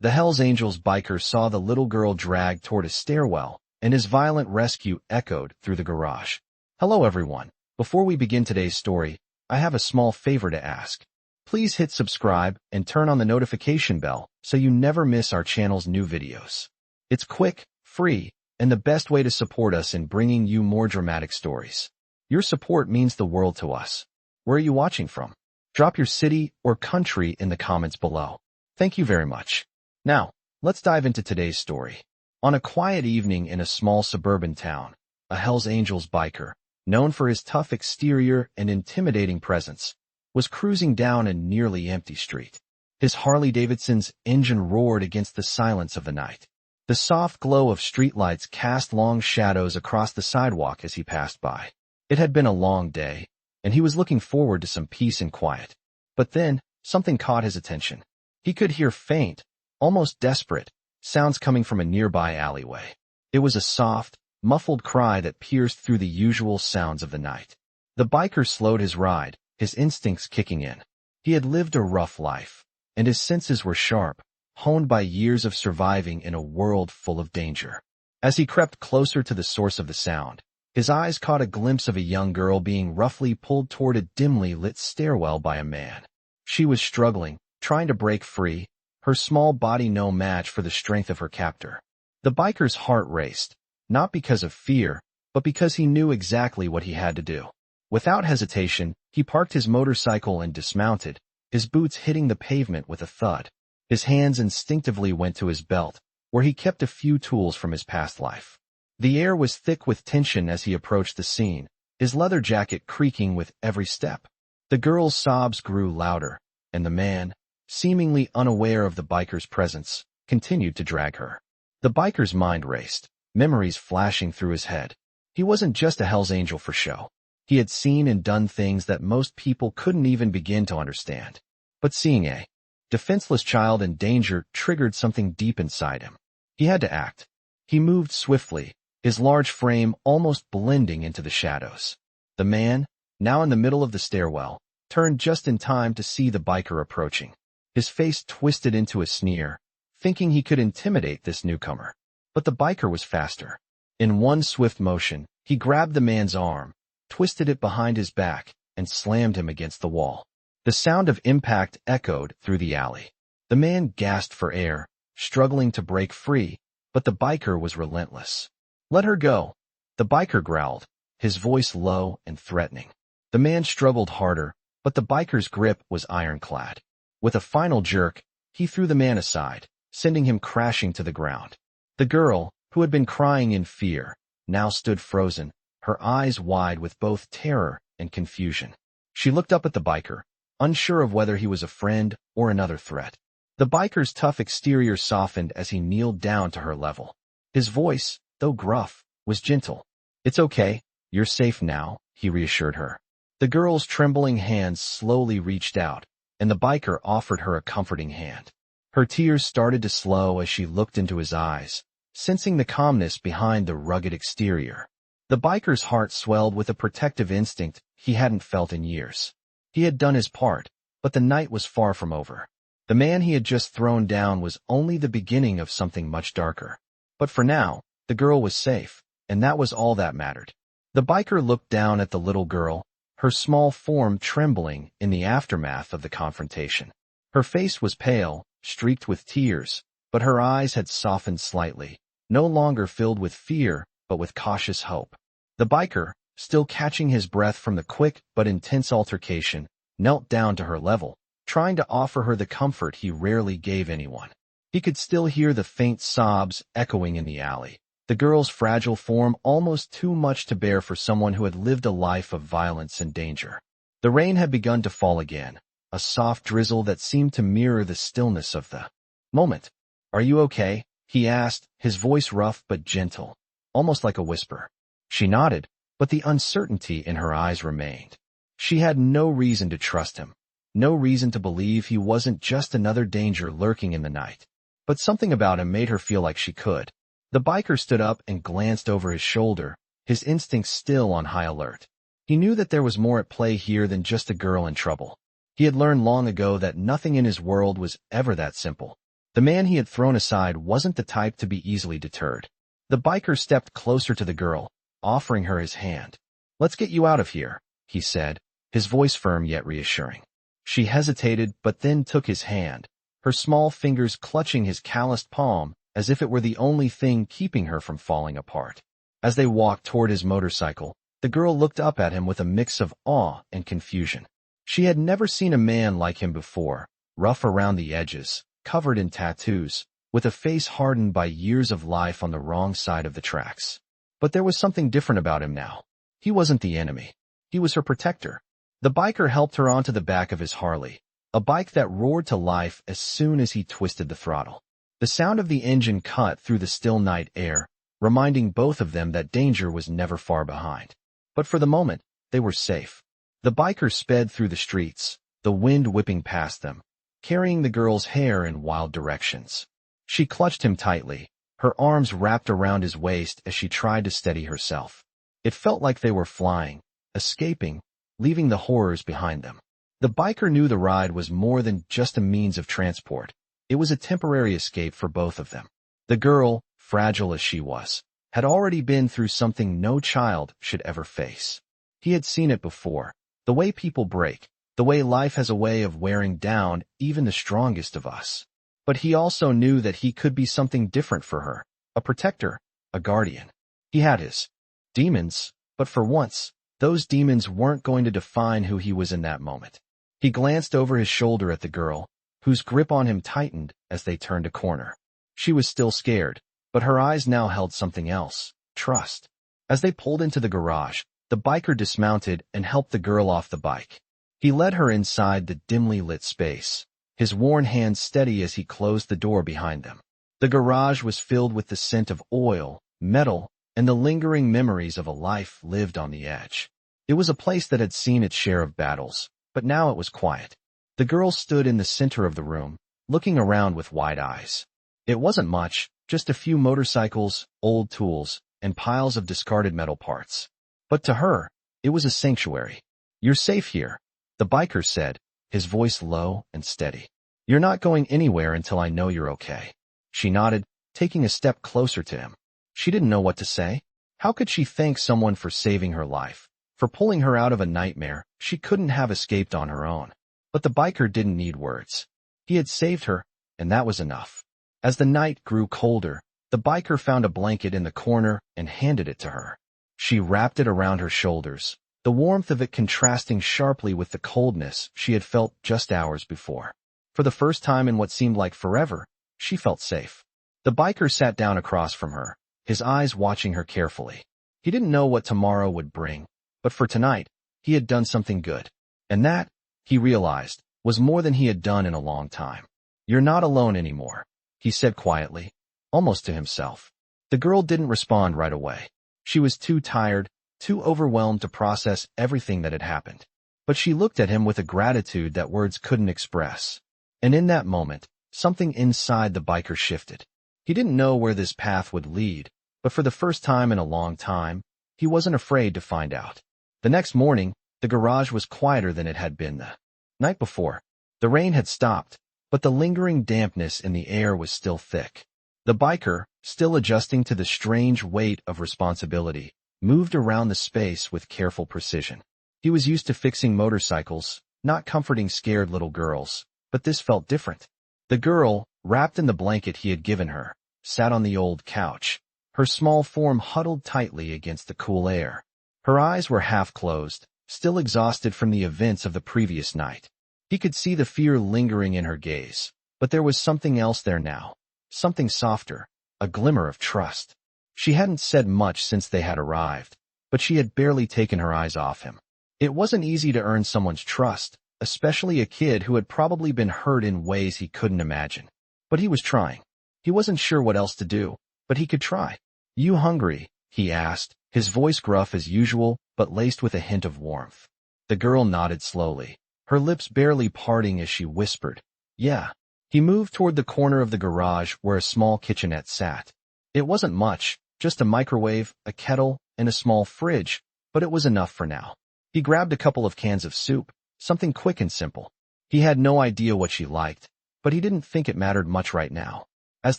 The Hells Angels biker saw the little girl dragged toward a stairwell, and his violent rescue echoed through the garage. Hello everyone. Before we begin today's story, I have a small favor to ask. Please hit subscribe and turn on the notification bell so you never miss our channel's new videos. It's quick, free, and the best way to support us in bringing you more dramatic stories. Your support means the world to us. Where are you watching from? Drop your city or country in the comments below. Thank you very much. Now, let's dive into today's story. On a quiet evening in a small suburban town, a Hells Angels biker, known for his tough exterior and intimidating presence, was cruising down a nearly empty street. His Harley-Davidson's engine roared against the silence of the night. The soft glow of streetlights cast long shadows across the sidewalk as he passed by. It had been a long day, and he was looking forward to some peace and quiet. But then, something caught his attention. He could hear faint, almost desperate, sounds coming from a nearby alleyway. It was a soft, muffled cry that pierced through the usual sounds of the night. The biker slowed his ride, his instincts kicking in. He had lived a rough life, and his senses were sharp, honed by years of surviving in a world full of danger. As he crept closer to the source of the sound, his eyes caught a glimpse of a young girl being roughly pulled toward a dimly lit stairwell by a man. She was struggling, trying to break free, her small body no match for the strength of her captor. The biker's heart raced, not because of fear, but because he knew exactly what he had to do. Without hesitation, he parked his motorcycle and dismounted, his boots hitting the pavement with a thud. His hands instinctively went to his belt, where he kept a few tools from his past life. The air was thick with tension as he approached the scene, his leather jacket creaking with every step. The girl's sobs grew louder, and the man, seemingly unaware of the biker's presence, continued to drag her. The biker's mind raced, memories flashing through his head. He wasn't just a Hells Angel for show. He had seen and done things that most people couldn't even begin to understand. But seeing a defenseless child in danger triggered something deep inside him. He had to act. He moved swiftly, his large frame almost blending into the shadows. The man, now in the middle of the stairwell, turned just in time to see the biker approaching. His face twisted into a sneer, thinking he could intimidate this newcomer. But the biker was faster. In one swift motion, he grabbed the man's arm, twisted it behind his back, and slammed him against the wall. The sound of impact echoed through the alley. The man gasped for air, struggling to break free, but the biker was relentless. "Let her go," the biker growled, his voice low and threatening. The man struggled harder, but the biker's grip was ironclad. With a final jerk, he threw the man aside, sending him crashing to the ground. The girl, who had been crying in fear, now stood frozen, her eyes wide with both terror and confusion. She looked up at the biker, unsure of whether he was a friend or another threat. The biker's tough exterior softened as he kneeled down to her level. His voice, though gruff, was gentle. "It's okay, you're safe now," he reassured her. The girl's trembling hands slowly reached out, and the biker offered her a comforting hand. Her tears started to slow as she looked into his eyes, sensing the calmness behind the rugged exterior. The biker's heart swelled with a protective instinct he hadn't felt in years. He had done his part, but the night was far from over. The man he had just thrown down was only the beginning of something much darker. But for now, the girl was safe, and that was all that mattered. The biker looked down at the little girl, her small form trembling in the aftermath of the confrontation. Her face was pale, streaked with tears, but her eyes had softened slightly, no longer filled with fear, but with cautious hope. The biker, still catching his breath from the quick but intense altercation, knelt down to her level, trying to offer her the comfort he rarely gave anyone. He could still hear the faint sobs echoing in the alley, the girl's fragile form almost too much to bear for someone who had lived a life of violence and danger. The rain had begun to fall again, a soft drizzle that seemed to mirror the stillness of the moment. "Are you okay?" he asked, his voice rough but gentle, almost like a whisper. She nodded, but the uncertainty in her eyes remained. She had no reason to trust him, no reason to believe he wasn't just another danger lurking in the night. But something about him made her feel like she could. The biker stood up and glanced over his shoulder, his instincts still on high alert. He knew that there was more at play here than just a girl in trouble. He had learned long ago that nothing in his world was ever that simple. The man he had thrown aside wasn't the type to be easily deterred. The biker stepped closer to the girl, offering her his hand. "Let's get you out of here," he said, his voice firm yet reassuring. She hesitated but then took his hand, her small fingers clutching his calloused palm as if it were the only thing keeping her from falling apart. As they walked toward his motorcycle, the girl looked up at him with a mix of awe and confusion. She had never seen a man like him before, rough around the edges, covered in tattoos, with a face hardened by years of life on the wrong side of the tracks. But there was something different about him now. He wasn't the enemy. He was her protector. The biker helped her onto the back of his Harley, a bike that roared to life as soon as he twisted the throttle. The sound of the engine cut through the still night air, reminding both of them that danger was never far behind. But for the moment, they were safe. The biker sped through the streets, the wind whipping past them, carrying the girl's hair in wild directions. She clutched him tightly, her arms wrapped around his waist as she tried to steady herself. It felt like they were flying, escaping, leaving the horrors behind them. The biker knew the ride was more than just a means of transport. It was a temporary escape for both of them. The girl, fragile as she was, had already been through something no child should ever face. He had seen it before, the way people break, the way life has a way of wearing down even the strongest of us. But he also knew that he could be something different for her, a protector, a guardian. He had his demons, but for once, those demons weren't going to define who he was in that moment. He glanced over his shoulder at the girl, whose grip on him tightened as they turned a corner. She was still scared, but her eyes now held something else, trust. As they pulled into the garage, the biker dismounted and helped the girl off the bike. He led her inside the dimly lit space, his worn hands steady as he closed the door behind them. The garage was filled with the scent of oil, metal, and the lingering memories of a life lived on the edge. It was a place that had seen its share of battles, but now it was quiet. The girl stood in the center of the room, looking around with wide eyes. It wasn't much, just a few motorcycles, old tools, and piles of discarded metal parts. But to her, it was a sanctuary. "You're safe here," the biker said, his voice low and steady. "You're not going anywhere until I know you're okay." She nodded, taking a step closer to him. She didn't know what to say. How could she thank someone for saving her life, for pulling her out of a nightmare she couldn't have escaped on her own? But the biker didn't need words. He had saved her, and that was enough. As the night grew colder, the biker found a blanket in the corner and handed it to her. She wrapped it around her shoulders, the warmth of it contrasting sharply with the coldness she had felt just hours before. For the first time in what seemed like forever, she felt safe. The biker sat down across from her, his eyes watching her carefully. He didn't know what tomorrow would bring, but for tonight, he had done something good. And that, he realized, was more than he had done in a long time. "You're not alone anymore," he said quietly, almost to himself. The girl didn't respond right away. She was too tired, too overwhelmed to process everything that had happened. But she looked at him with a gratitude that words couldn't express. And in that moment, something inside the biker shifted. He didn't know where this path would lead, but for the first time in a long time, he wasn't afraid to find out. The next morning, the garage was quieter than it had been the night before. The rain had stopped, but the lingering dampness in the air was still thick. The biker, still adjusting to the strange weight of responsibility, moved around the space with careful precision. He was used to fixing motorcycles, not comforting scared little girls, but this felt different. The girl, wrapped in the blanket he had given her, sat on the old couch, her small form huddled tightly against the cool air. Her eyes were half closed, still exhausted from the events of the previous night. He could see the fear lingering in her gaze, but there was something else there now, something softer, a glimmer of trust. She hadn't said much since they had arrived, but she had barely taken her eyes off him. It wasn't easy to earn someone's trust, especially a kid who had probably been hurt in ways he couldn't imagine. But he was trying. He wasn't sure what else to do, but he could try. "You hungry?" he asked, his voice gruff as usual, but laced with a hint of warmth. The girl nodded slowly, her lips barely parting as she whispered, "Yeah." He moved toward the corner of the garage where a small kitchenette sat. It wasn't much, just a microwave, a kettle, and a small fridge, but it was enough for now. He grabbed a couple of cans of soup, something quick and simple. He had no idea what she liked, but he didn't think it mattered much right now. As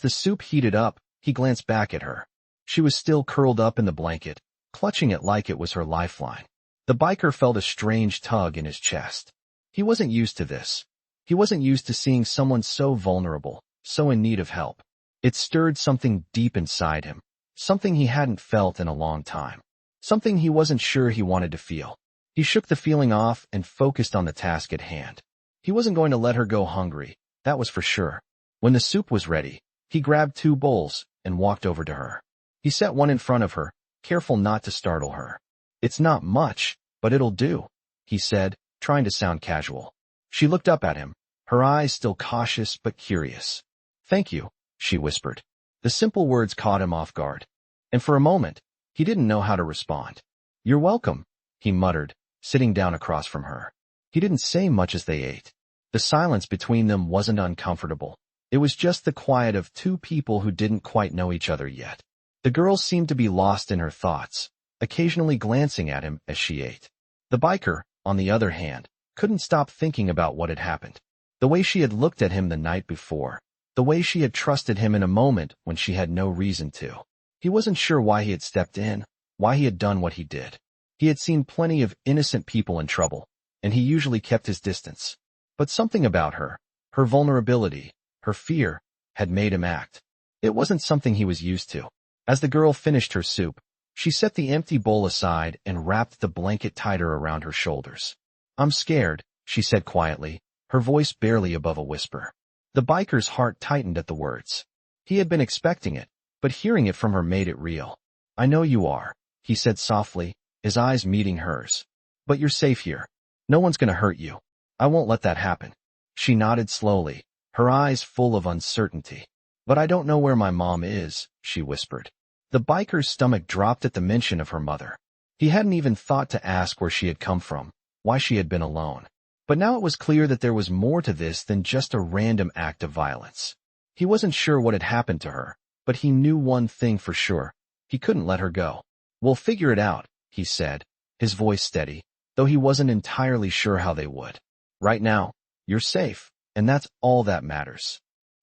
the soup heated up, he glanced back at her. She was still curled up in the blanket, clutching it like it was her lifeline. The biker felt a strange tug in his chest. He wasn't used to this. He wasn't used to seeing someone so vulnerable, so in need of help. It stirred something deep inside him, something he hadn't felt in a long time, something he wasn't sure he wanted to feel. He shook the feeling off and focused on the task at hand. He wasn't going to let her go hungry, that was for sure. When the soup was ready, he grabbed 2 bowls and walked over to her. He set one in front of her, careful not to startle her. "It's not much, but it'll do," he said, trying to sound casual. She looked up at him, her eyes still cautious but curious. "Thank you," she whispered. The simple words caught him off guard, and for a moment, he didn't know how to respond. "You're welcome," he muttered, sitting down across from her. He didn't say much as they ate. The silence between them wasn't uncomfortable. It was just the quiet of 2 people who didn't quite know each other yet. The girl seemed to be lost in her thoughts, occasionally glancing at him as she ate. The biker, on the other hand, couldn't stop thinking about what had happened. The way she had looked at him the night before. The way she had trusted him in a moment when she had no reason to. He wasn't sure why he had stepped in, why he had done what he did. He had seen plenty of innocent people in trouble, and he usually kept his distance. But something about her, her vulnerability, her fear, had made him act. It wasn't something he was used to. As the girl finished her soup, she set the empty bowl aside and wrapped the blanket tighter around her shoulders. "I'm scared," she said quietly, her voice barely above a whisper. The biker's heart tightened at the words. He had been expecting it, but hearing it from her made it real. "I know you are," he said softly, his eyes meeting hers. "But you're safe here. No one's gonna hurt you. I won't let that happen." She nodded slowly, her eyes full of uncertainty. "But I don't know where my mom is," she whispered. The biker's stomach dropped at the mention of her mother. He hadn't even thought to ask where she had come from, why she had been alone. But now it was clear that there was more to this than just a random act of violence. He wasn't sure what had happened to her, but he knew one thing for sure. He couldn't let her go. "We'll figure it out," he said, his voice steady, though he wasn't entirely sure how they would. "Right now, you're safe, and that's all that matters."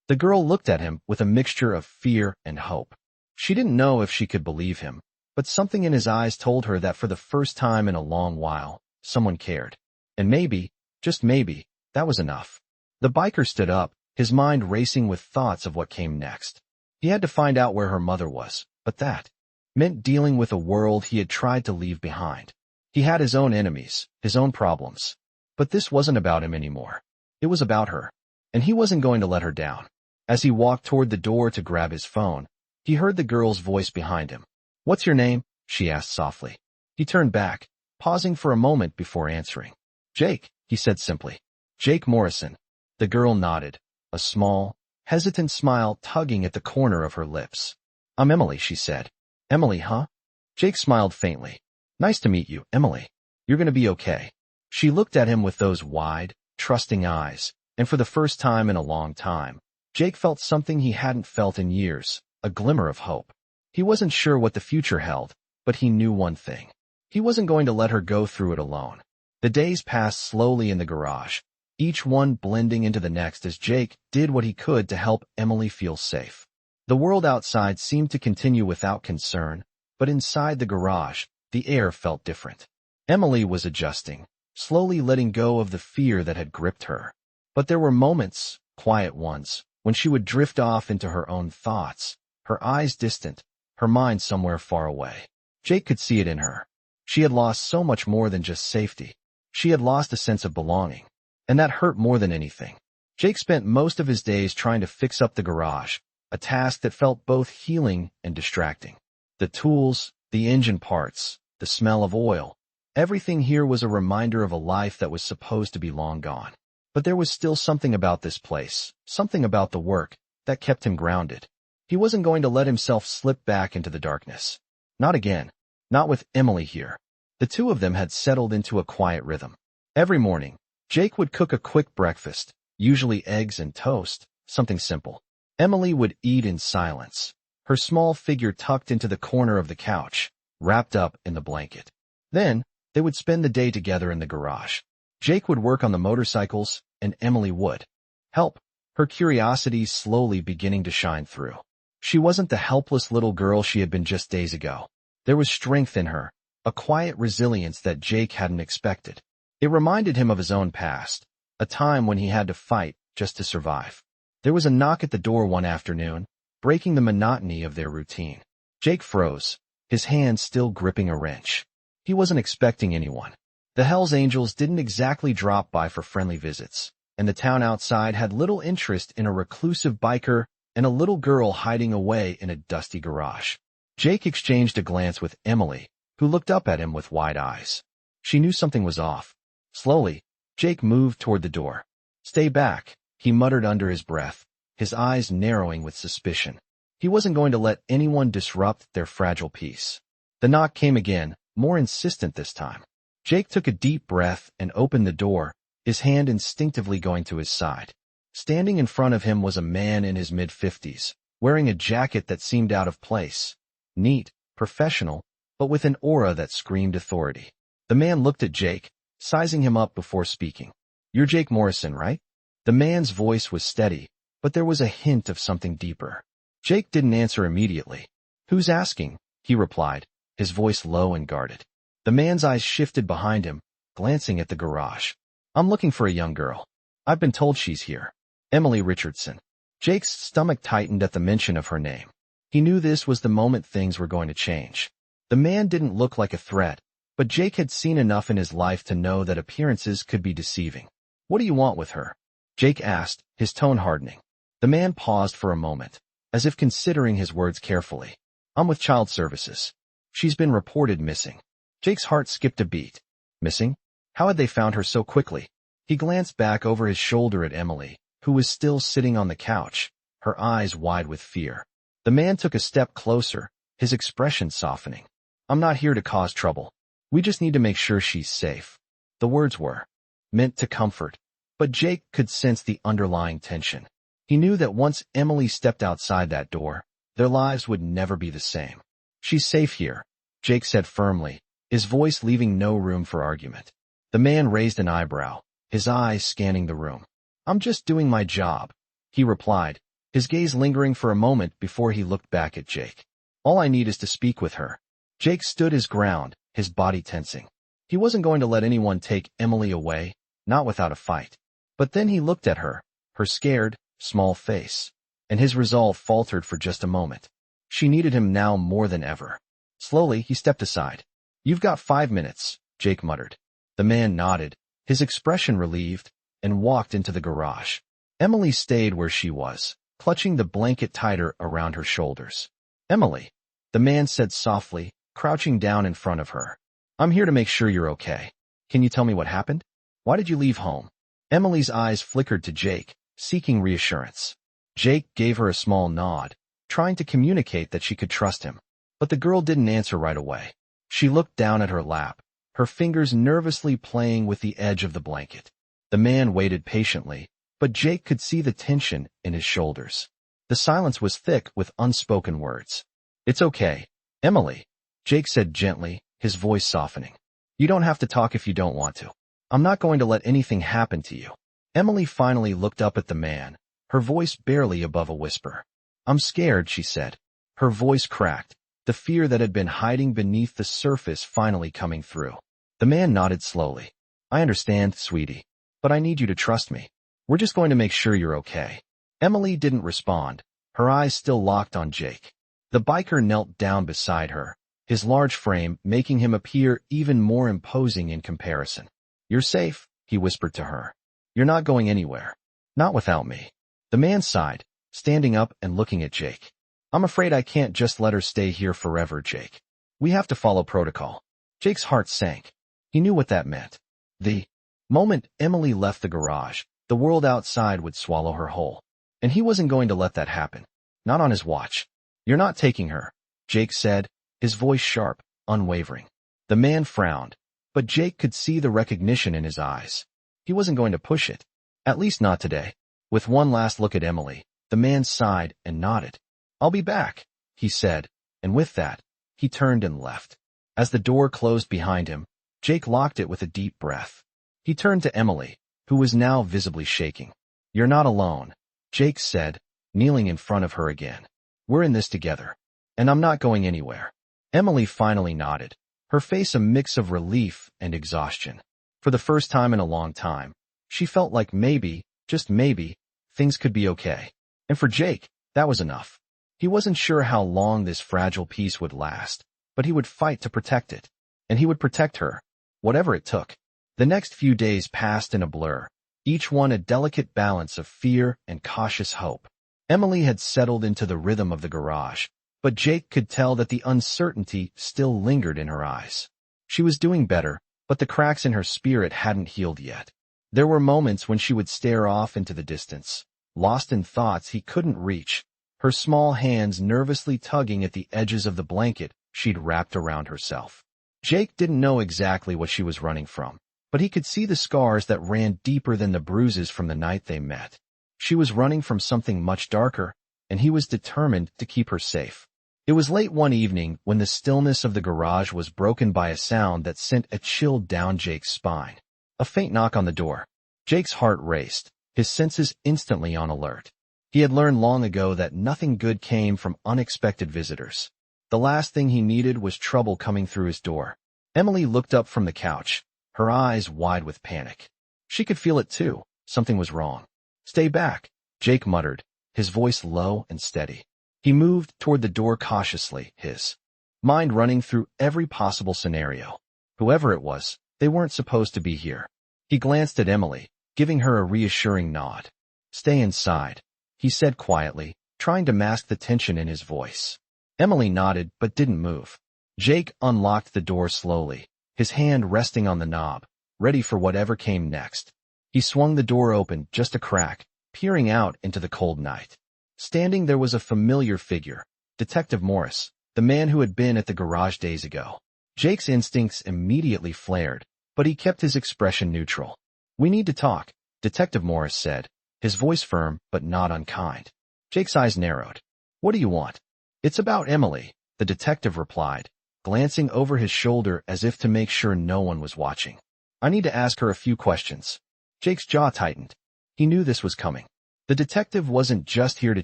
The girl looked at him with a mixture of fear and hope. She didn't know if she could believe him, but something in his eyes told her that for the first time in a long while, someone cared. And maybe, just maybe, that was enough. The biker stood up, his mind racing with thoughts of what came next. He had to find out where her mother was, but that meant dealing with a world he had tried to leave behind. He had his own enemies, his own problems. But this wasn't about him anymore. It was about her. And he wasn't going to let her down. As he walked toward the door to grab his phone, he heard the girl's voice behind him. "What's your name?" she asked softly. He turned back, pausing for a moment before answering. "Jake," he said simply. "Jake Morrison." The girl nodded, a small, hesitant smile tugging at the corner of her lips. "I'm Emily," she said. "Emily, huh?" Jake smiled faintly. "Nice to meet you, Emily. You're gonna be okay." She looked at him with those wide, trusting eyes, and for the first time in a long time, Jake felt something he hadn't felt in years, a glimmer of hope. He wasn't sure what the future held, but he knew one thing. He wasn't going to let her go through it alone. The days passed slowly in the garage, each one blending into the next as Jake did what he could to help Emily feel safe. The world outside seemed to continue without concern, but inside the garage, the air felt different. Emily was adjusting, slowly letting go of the fear that had gripped her. But there were moments, quiet ones, when she would drift off into her own thoughts, her eyes distant, her mind somewhere far away. Jake could see it in her. She had lost so much more than just safety. She had lost a sense of belonging. And that hurt more than anything. Jake spent most of his days trying to fix up the garage, a task that felt both healing and distracting. The tools, the engine parts, the smell of oil, everything here was a reminder of a life that was supposed to be long gone. But there was still something about this place, something about the work, that kept him grounded. He wasn't going to let himself slip back into the darkness. Not again. Not with Emily here. The two of them had settled into a quiet rhythm. Every morning, Jake would cook a quick breakfast, usually eggs and toast, something simple. Emily would eat in silence, her small figure tucked into the corner of the couch, wrapped up in the blanket. Then, they would spend the day together in the garage. Jake would work on the motorcycles, and Emily would help. her curiosity slowly beginning to shine through. She wasn't the helpless little girl she had been just days ago. There was strength in her, a quiet resilience that Jake hadn't expected. It reminded him of his own past, a time when he had to fight just to survive. There was a knock at the door one afternoon, breaking the monotony of their routine. Jake froze, his hand still gripping a wrench. He wasn't expecting anyone. The Hells Angels didn't exactly drop by for friendly visits, and the town outside had little interest in a reclusive biker and a little girl hiding away in a dusty garage. Jake exchanged a glance with Emily, who looked up at him with wide eyes. She knew something was off. Slowly, Jake moved toward the door. "Stay back," he muttered under his breath, his eyes narrowing with suspicion. He wasn't going to let anyone disrupt their fragile peace. The knock came again, more insistent this time. Jake took a deep breath and opened the door, his hand instinctively going to his side. Standing in front of him was a man in his mid-50s, wearing a jacket that seemed out of place. Neat, professional, but with an aura that screamed authority. The man looked at Jake, sizing him up before speaking. "You're Jake Morrison, right?" The man's voice was steady, but there was a hint of something deeper. Jake didn't answer immediately. "Who's asking?" he replied, his voice low and guarded. The man's eyes shifted behind him, glancing at the garage. "I'm looking for a young girl. I've been told she's here. Emily Richardson." Jake's stomach tightened at the mention of her name. He knew this was the moment things were going to change. The man didn't look like a threat, but Jake had seen enough in his life to know that appearances could be deceiving. "What do you want with her?" Jake asked, his tone hardening. The man paused for a moment, as if considering his words carefully. "I'm with Child Services. She's been reported missing." Jake's heart skipped a beat. Missing? How had they found her so quickly? He glanced back over his shoulder at Emily, who was still sitting on the couch, her eyes wide with fear. The man took a step closer, his expression softening. "I'm not here to cause trouble. We just need to make sure she's safe." The words were meant to comfort, but Jake could sense the underlying tension. He knew that once Emily stepped outside that door, their lives would never be the same. "She's safe here," Jake said firmly, his voice leaving no room for argument. The man raised an eyebrow, his eyes scanning the room. "I'm just doing my job," he replied, his gaze lingering for a moment before he looked back at Jake. "All I need is to speak with her." Jake stood his ground, his body tensing. He wasn't going to let anyone take Emily away, not without a fight. But then he looked at her scared, small face, and his resolve faltered for just a moment. She needed him now more than ever. Slowly, he stepped aside. "You've got 5 minutes, Jake muttered. The man nodded, his expression relieved, and walked into the garage. Emily stayed where she was, clutching the blanket tighter around her shoulders. "Emily," the man said softly, crouching down in front of her. "I'm here to make sure you're okay. Can you tell me what happened? Why did you leave home?" Emily's eyes flickered to Jake, seeking reassurance. Jake gave her a small nod, trying to communicate that she could trust him. But the girl didn't answer right away. She looked down at her lap, her fingers nervously playing with the edge of the blanket. The man waited patiently, but Jake could see the tension in his shoulders. The silence was thick with unspoken words. "It's okay, Emily," Jake said gently, his voice softening. "You don't have to talk if you don't want to. I'm not going to let anything happen to you." Emily finally looked up at the man, her voice barely above a whisper. "I'm scared," she said. Her voice cracked, the fear that had been hiding beneath the surface finally coming through. The man nodded slowly. "I understand, sweetie, but I need you to trust me. We're just going to make sure you're okay." Emily didn't respond, her eyes still locked on Jake. The biker knelt down beside her, his large frame making him appear even more imposing in comparison. "You're safe," he whispered to her. "You're not going anywhere. Not without me." The man sighed, standing up and looking at Jake. "I'm afraid I can't just let her stay here forever, Jake. We have to follow protocol." Jake's heart sank. He knew what that meant. The moment Emily left the garage, the world outside would swallow her whole. And he wasn't going to let that happen. Not on his watch. "You're not taking her," Jake said, his voice sharp, unwavering. The man frowned, but Jake could see the recognition in his eyes. He wasn't going to push it. At least not today. With one last look at Emily, the man sighed and nodded. "I'll be back," he said, and with that, he turned and left. As the door closed behind him, Jake locked it with a deep breath. He turned to Emily, who was now visibly shaking. "You're not alone," Jake said, kneeling in front of her again. We're in this together. And I'm not going anywhere. Emily finally nodded, her face a mix of relief and exhaustion. For the first time in a long time, she felt like maybe, just maybe, things could be okay. And for Jake, that was enough. He wasn't sure how long this fragile peace would last, but he would fight to protect it. And he would protect her, whatever it took. The next few days passed in a blur, each one a delicate balance of fear and cautious hope. Emily had settled into the rhythm of the garage, but Jake could tell that the uncertainty still lingered in her eyes. She was doing better, but the cracks in her spirit hadn't healed yet. There were moments when she would stare off into the distance, lost in thoughts he couldn't reach, her small hands nervously tugging at the edges of the blanket she'd wrapped around herself. Jake didn't know exactly what she was running from, but he could see the scars that ran deeper than the bruises from the night they met. She was running from something much darker, and he was determined to keep her safe. It was late one evening when the stillness of the garage was broken by a sound that sent a chill down Jake's spine. A faint knock on the door. Jake's heart raced, his senses instantly on alert. He had learned long ago that nothing good came from unexpected visitors. The last thing he needed was trouble coming through his door. Emily looked up from the couch, her eyes wide with panic. She could feel it too. Something was wrong. Stay back, Jake muttered, his voice low and steady. He moved toward the door cautiously, his mind running through every possible scenario. Whoever it was, they weren't supposed to be here. He glanced at Emily, giving her a reassuring nod. Stay inside, he said quietly, trying to mask the tension in his voice. Emily nodded but didn't move. Jake unlocked the door slowly, his hand resting on the knob, ready for whatever came next. He swung the door open just a crack, peering out into the cold night. Standing there was a familiar figure, Detective Morris, the man who had been at the garage days ago. Jake's instincts immediately flared, but he kept his expression neutral. We need to talk, Detective Morris said, his voice firm but not unkind. Jake's eyes narrowed. What do you want? It's about Emily, the detective replied, glancing over his shoulder as if to make sure no one was watching. I need to ask her a few questions. Jake's jaw tightened. He knew this was coming. The detective wasn't just here to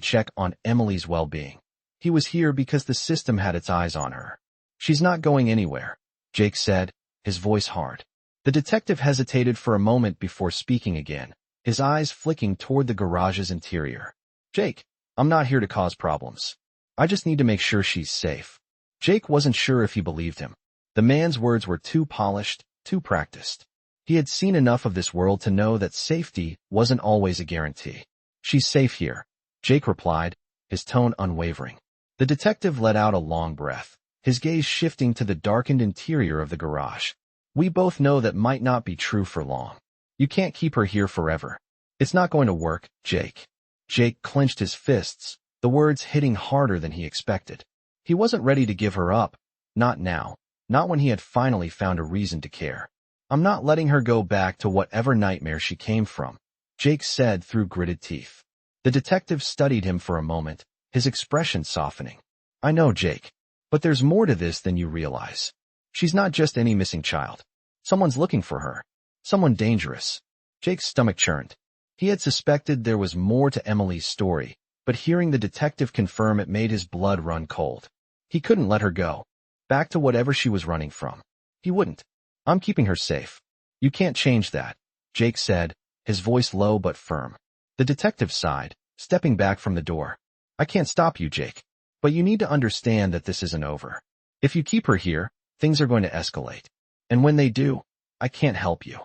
check on Emily's well-being. He was here because the system had its eyes on her. She's not going anywhere, Jake said, his voice hard. The detective hesitated for a moment before speaking again, his eyes flicking toward the garage's interior. Jake, I'm not here to cause problems. I just need to make sure she's safe. Jake wasn't sure if he believed him. The man's words were too polished, too practiced. He had seen enough of this world to know that safety wasn't always a guarantee. She's safe here, Jake replied, his tone unwavering. The detective let out a long breath, his gaze shifting to the darkened interior of the garage. We both know that might not be true for long. You can't keep her here forever. It's not going to work, Jake. Jake clenched his fists, the words hitting harder than he expected. He wasn't ready to give her up, not now, not when he had finally found a reason to care. I'm not letting her go back to whatever nightmare she came from, Jake said through gritted teeth. The detective studied him for a moment, his expression softening. I know, Jake, but there's more to this than you realize. She's not just any missing child. Someone's looking for her. Someone dangerous. Jake's stomach churned. He had suspected there was more to Emily's story, but hearing the detective confirm it made his blood run cold. He couldn't let her go. Back to whatever she was running from. He wouldn't. I'm keeping her safe. You can't change that, Jake said, his voice low but firm. The detective sighed, stepping back from the door. I can't stop you, Jake. But you need to understand that this isn't over. If you keep her here, things are going to escalate. And when they do, I can't help you.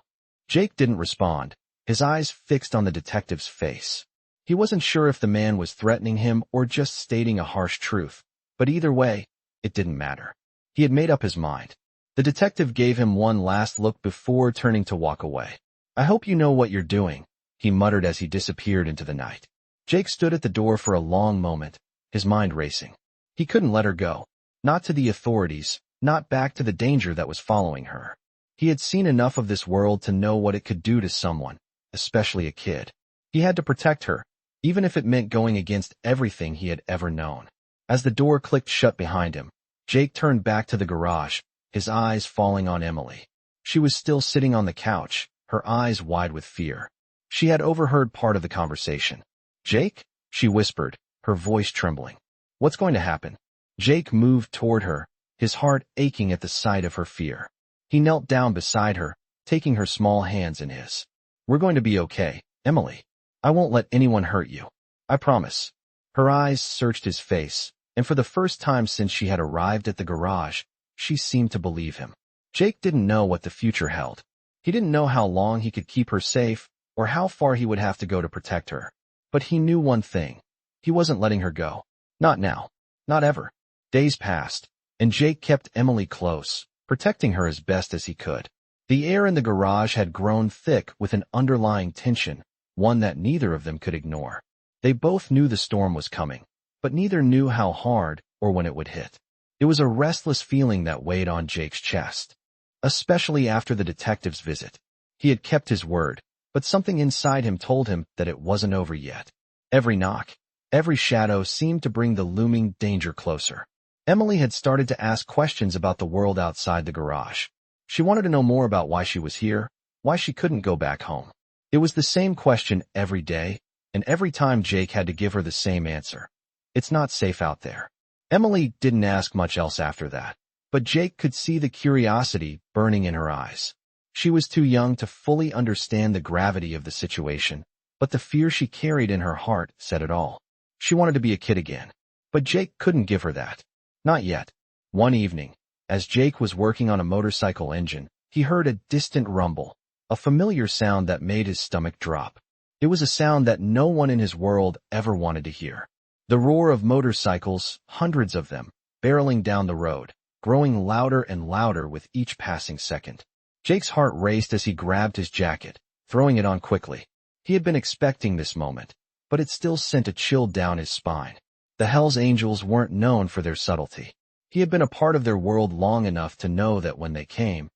Jake didn't respond, his eyes fixed on the detective's face. He wasn't sure if the man was threatening him or just stating a harsh truth, but either way, it didn't matter. He had made up his mind. The detective gave him one last look before turning to walk away. I hope you know what you're doing, he muttered as he disappeared into the night. Jake stood at the door for a long moment, his mind racing. He couldn't let her go. Not to the authorities, not back to the danger that was following her. He had seen enough of this world to know what it could do to someone, especially a kid. He had to protect her, even if it meant going against everything he had ever known. As the door clicked shut behind him, Jake turned back to the garage, his eyes falling on Emily. She was still sitting on the couch, her eyes wide with fear. She had overheard part of the conversation. Jake? She whispered, her voice trembling. What's going to happen? Jake moved toward her, his heart aching at the sight of her fear. He knelt down beside her, taking her small hands in his. We're going to be okay, Emily. I won't let anyone hurt you. I promise. Her eyes searched his face, and for the first time since she had arrived at the garage, she seemed to believe him. Jake didn't know what the future held. He didn't know how long he could keep her safe, or how far he would have to go to protect her. But he knew one thing. He wasn't letting her go. Not now. Not ever. Days passed, and Jake kept Emily close, protecting her as best as he could. The air in the garage had grown thick with an underlying tension, one that neither of them could ignore. They both knew the storm was coming, but neither knew how hard or when it would hit. It was a restless feeling that weighed on Jake's chest, especially after the detective's visit. He had kept his word, but something inside him told him that it wasn't over yet. Every knock, every shadow seemed to bring the looming danger closer. Emily had started to ask questions about the world outside the garage. She wanted to know more about why she was here, why she couldn't go back home. It was the same question every day, and every time Jake had to give her the same answer. It's not safe out there. Emily didn't ask much else after that, but Jake could see the curiosity burning in her eyes. She was too young to fully understand the gravity of the situation, but the fear she carried in her heart said it all. She wanted to be a kid again, but Jake couldn't give her that. Not yet. One evening, as Jake was working on a motorcycle engine, he heard a distant rumble, a familiar sound that made his stomach drop. It was a sound that no one in his world ever wanted to hear. The roar of motorcycles, hundreds of them, barreling down the road, growing louder and louder with each passing second. Jake's heart raced as he grabbed his jacket, throwing it on quickly. He had been expecting this moment, but it still sent a chill down his spine. The Hells Angels weren't known for their subtlety. He had been a part of their world long enough to know that when they came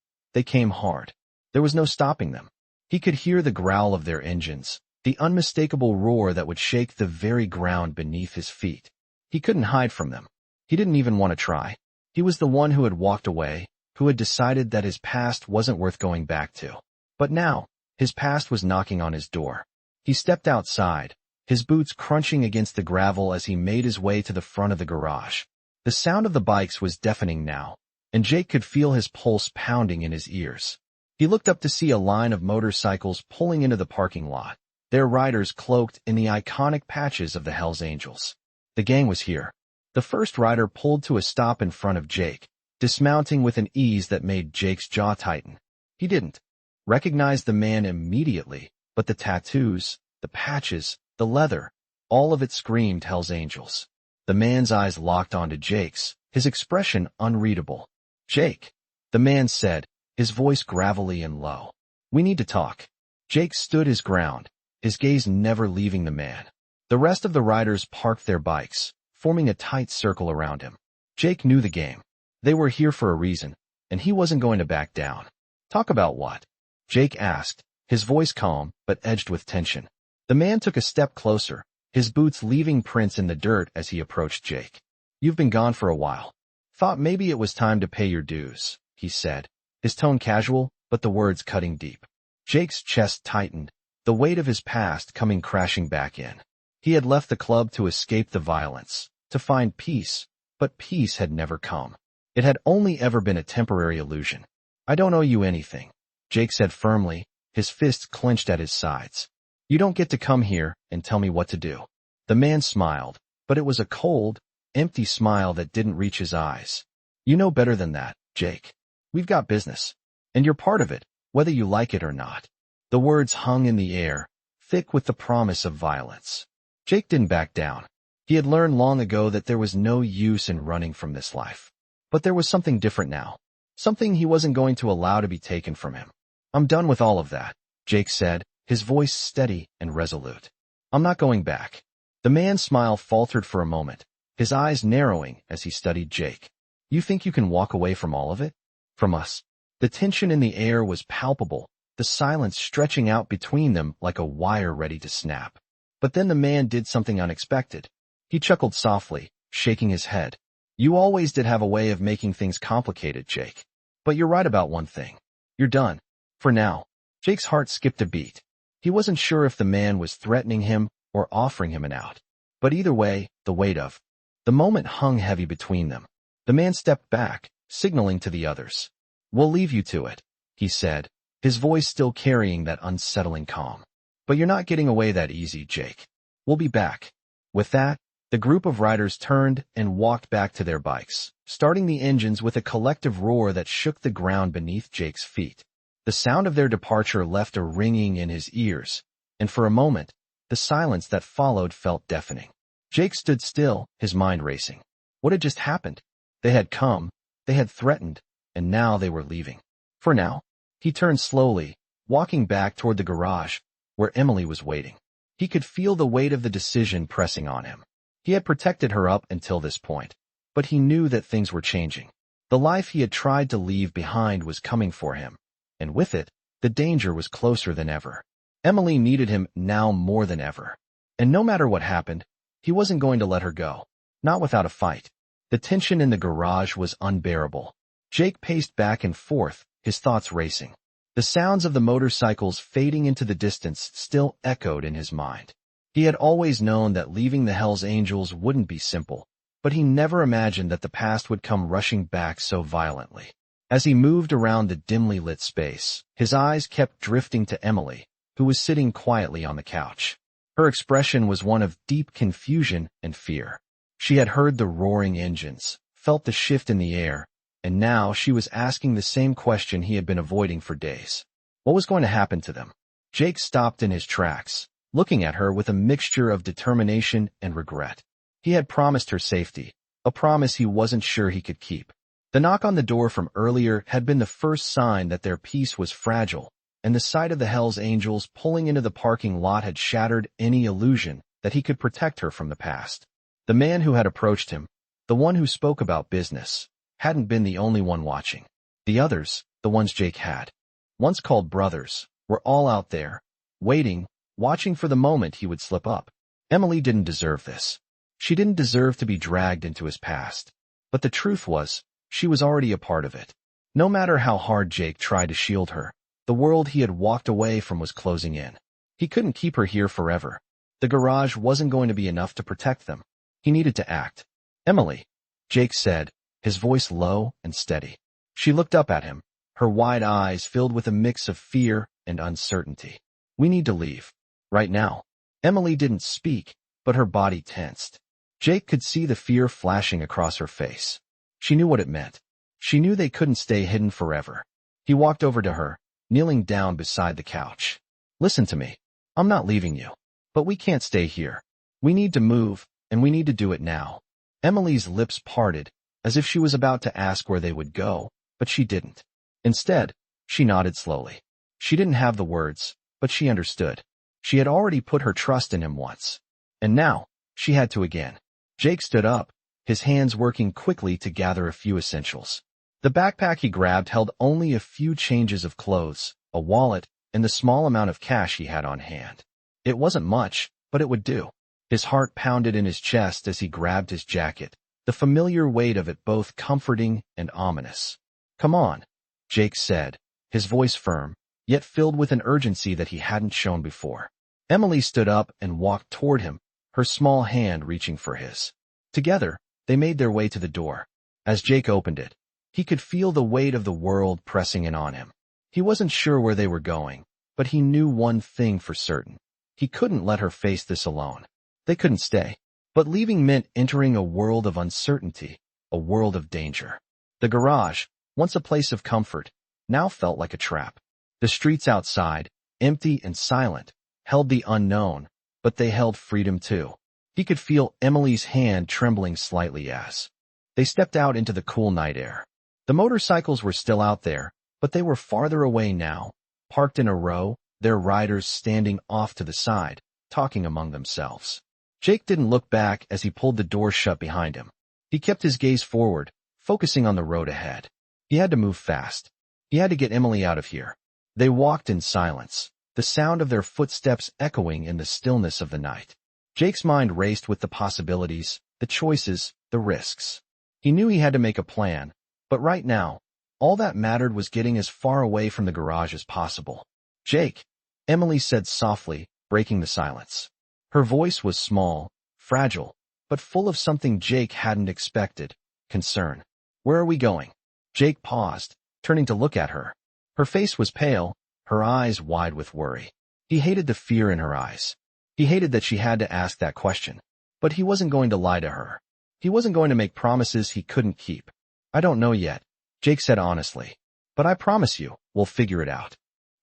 hard. There was no stopping them. He could hear the growl of their engines, the unmistakable roar that would shake the very ground beneath his feet. He couldn't hide from them. He didn't even want to try. He was the one who had walked away, who had decided that his past wasn't worth going back to. But now, his past was knocking on his door. He stepped outside, his boots crunching against the gravel as he made his way to the front of the garage. The sound of the bikes was deafening now, and Jake could feel his pulse pounding in his ears. He looked up to see a line of motorcycles pulling into the parking lot, their riders cloaked in the iconic patches of the Hells Angels. The gang was here. The first rider pulled to a stop in front of Jake, dismounting with an ease that made Jake's jaw tighten. He didn't recognize the man immediately, but the tattoos, the patches, the leather, all of it screamed Hells Angels. The man's eyes locked onto Jake's, his expression unreadable. Jake, the man said, his voice gravelly and low. We need to talk. Jake stood his ground, his gaze never leaving the man. The rest of the riders parked their bikes, forming a tight circle around him. Jake knew the game. They were here for a reason, and he wasn't going to back down. Talk about what? Jake asked, his voice calm but edged with tension. The man took a step closer, his boots leaving prints in the dirt as he approached Jake. You've been gone for a while. Thought maybe it was time to pay your dues, he said, his tone casual, but the words cutting deep. Jake's chest tightened, the weight of his past coming crashing back in. He had left the club to escape the violence, to find peace, but peace had never come. It had only ever been a temporary illusion. I don't owe you anything, Jake said firmly, his fists clenched at his sides. You don't get to come here and tell me what to do. The man smiled, but it was a cold, empty smile that didn't reach his eyes. You know better than that, Jake. We've got business, and you're part of it, whether you like it or not. The words hung in the air, thick with the promise of violence. Jake didn't back down. He had learned long ago that there was no use in running from this life. But there was something different now, something he wasn't going to allow to be taken from him. I'm done with all of that, Jake said, his voice steady and resolute. I'm not going back. The man's smile faltered for a moment, his eyes narrowing as he studied Jake. You think you can walk away from all of it? From us? The tension in the air was palpable, the silence stretching out between them like a wire ready to snap. But then the man did something unexpected. He chuckled softly, shaking his head. You always did have a way of making things complicated, Jake. But you're right about one thing. You're done. For now. Jake's heart skipped a beat. He wasn't sure if the man was threatening him or offering him an out. But either way, the weight of the moment hung heavy between them. The man stepped back, signaling to the others. "We'll leave you to it," he said, his voice still carrying that unsettling calm. "But you're not getting away that easy, Jake. We'll be back." With that, the group of riders turned and walked back to their bikes, starting the engines with a collective roar that shook the ground beneath Jake's feet. The sound of their departure left a ringing in his ears, and for a moment, the silence that followed felt deafening. Jake stood still, his mind racing. What had just happened? They had come, they had threatened, and now they were leaving. For now, he turned slowly, walking back toward the garage, where Emily was waiting. He could feel the weight of the decision pressing on him. He had protected her up until this point, but he knew that things were changing. The life he had tried to leave behind was coming for him, and with it, the danger was closer than ever. Emily needed him now more than ever. And no matter what happened, he wasn't going to let her go. Not without a fight. The tension in the garage was unbearable. Jake paced back and forth, his thoughts racing. The sounds of the motorcycles fading into the distance still echoed in his mind. He had always known that leaving the Hells Angels wouldn't be simple, but he never imagined that the past would come rushing back so violently. As he moved around the dimly lit space, his eyes kept drifting to Emily, who was sitting quietly on the couch. Her expression was one of deep confusion and fear. She had heard the roaring engines, felt the shift in the air, and now she was asking the same question he had been avoiding for days. What was going to happen to them? Jake stopped in his tracks, looking at her with a mixture of determination and regret. He had promised her safety, a promise he wasn't sure he could keep. The knock on the door from earlier had been the first sign that their peace was fragile, and the sight of the Hells Angels pulling into the parking lot had shattered any illusion that he could protect her from the past. The man who had approached him, the one who spoke about business, hadn't been the only one watching. The others, the ones Jake had, once called brothers, were all out there, waiting, watching for the moment he would slip up. Emily didn't deserve this. She didn't deserve to be dragged into his past. But the truth was, she was already a part of it. No matter how hard Jake tried to shield her, the world he had walked away from was closing in. He couldn't keep her here forever. The garage wasn't going to be enough to protect them. He needed to act. "Emily," Jake said, his voice low and steady. She looked up at him, her wide eyes filled with a mix of fear and uncertainty. "We need to leave. Right now." Emily didn't speak, but her body tensed. Jake could see the fear flashing across her face. She knew what it meant. She knew they couldn't stay hidden forever. He walked over to her, kneeling down beside the couch. "Listen to me. I'm not leaving you. But we can't stay here. We need to move, and we need to do it now." Emily's lips parted, as if she was about to ask where they would go, but she didn't. Instead, she nodded slowly. She didn't have the words, but she understood. She had already put her trust in him once. And now, she had to again. Jake stood up, his hands working quickly to gather a few essentials. The backpack he grabbed held only a few changes of clothes, a wallet, and the small amount of cash he had on hand. It wasn't much, but it would do. His heart pounded in his chest as he grabbed his jacket, the familiar weight of it both comforting and ominous. "Come on," Jake said, his voice firm, yet filled with an urgency that he hadn't shown before. Emily stood up and walked toward him, her small hand reaching for his. Together, they made their way to the door. As Jake opened it, he could feel the weight of the world pressing in on him. He wasn't sure where they were going, but he knew one thing for certain. He couldn't let her face this alone. They couldn't stay. But leaving meant entering a world of uncertainty, a world of danger. The garage, once a place of comfort, now felt like a trap. The streets outside, empty and silent, held the unknown, but they held freedom too. He could feel Emily's hand trembling slightly as they stepped out into the cool night air. The motorcycles were still out there, but they were farther away now, parked in a row, their riders standing off to the side, talking among themselves. Jake didn't look back as he pulled the door shut behind him. He kept his gaze forward, focusing on the road ahead. He had to move fast. He had to get Emily out of here. They walked in silence, the sound of their footsteps echoing in the stillness of the night. Jake's mind raced with the possibilities, the choices, the risks. He knew he had to make a plan, but right now, all that mattered was getting as far away from the garage as possible. "Jake," Emily said softly, breaking the silence. Her voice was small, fragile, but full of something Jake hadn't expected: concern. "Where are we going?" Jake paused, turning to look at her. Her face was pale, her eyes wide with worry. He hated the fear in her eyes. He hated that she had to ask that question. But he wasn't going to lie to her. He wasn't going to make promises he couldn't keep. "I don't know yet," Jake said honestly. "But I promise you, we'll figure it out."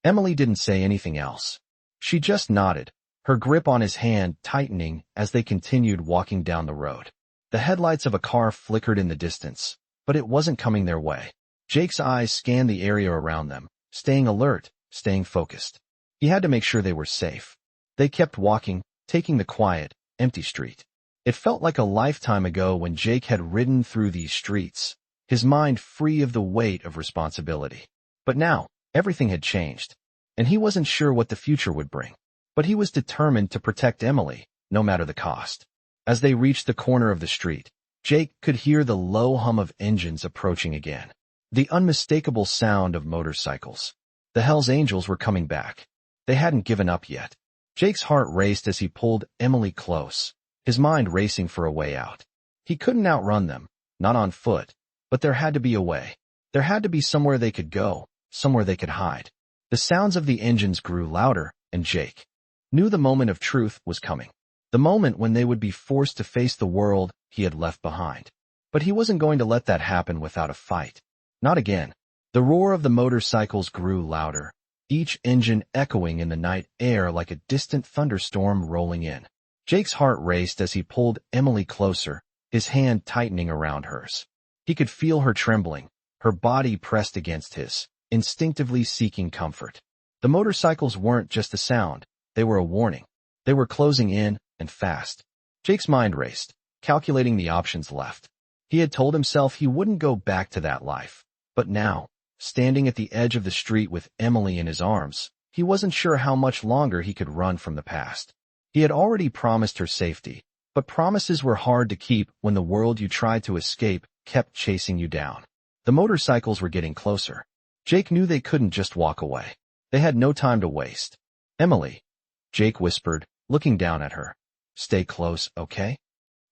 Emily didn't say anything else. She just nodded, her grip on his hand tightening as they continued walking down the road. The headlights of a car flickered in the distance, but it wasn't coming their way. Jake's eyes scanned the area around them, staying alert, staying focused. He had to make sure they were safe. They kept walking, taking the quiet, empty street. It felt like a lifetime ago when Jake had ridden through these streets, his mind free of the weight of responsibility. But now, everything had changed, and he wasn't sure what the future would bring. But he was determined to protect Emily, no matter the cost. As they reached the corner of the street, Jake could hear the low hum of engines approaching again. The unmistakable sound of motorcycles. The Hells Angels were coming back. They hadn't given up yet. Jake's heart raced as he pulled Emily close, his mind racing for a way out. He couldn't outrun them, not on foot, but there had to be a way. There had to be somewhere they could go, somewhere they could hide. The sounds of the engines grew louder, and Jake knew the moment of truth was coming. The moment when they would be forced to face the world he had left behind. But he wasn't going to let that happen without a fight. Not again. The roar of the motorcycles grew louder, each engine echoing in the night air like a distant thunderstorm rolling in. Jake's heart raced as he pulled Emily closer, his hand tightening around hers. He could feel her trembling, her body pressed against his, instinctively seeking comfort. The motorcycles weren't just a sound, they were a warning. They were closing in, and fast. Jake's mind raced, calculating the options left. He had told himself he wouldn't go back to that life. But now, standing at the edge of the street with Emily in his arms, he wasn't sure how much longer he could run from the past. He had already promised her safety, but promises were hard to keep when the world you tried to escape kept chasing you down. The motorcycles were getting closer. Jake knew they couldn't just walk away. They had no time to waste. "Emily," Jake whispered, looking down at her. "Stay close, okay?"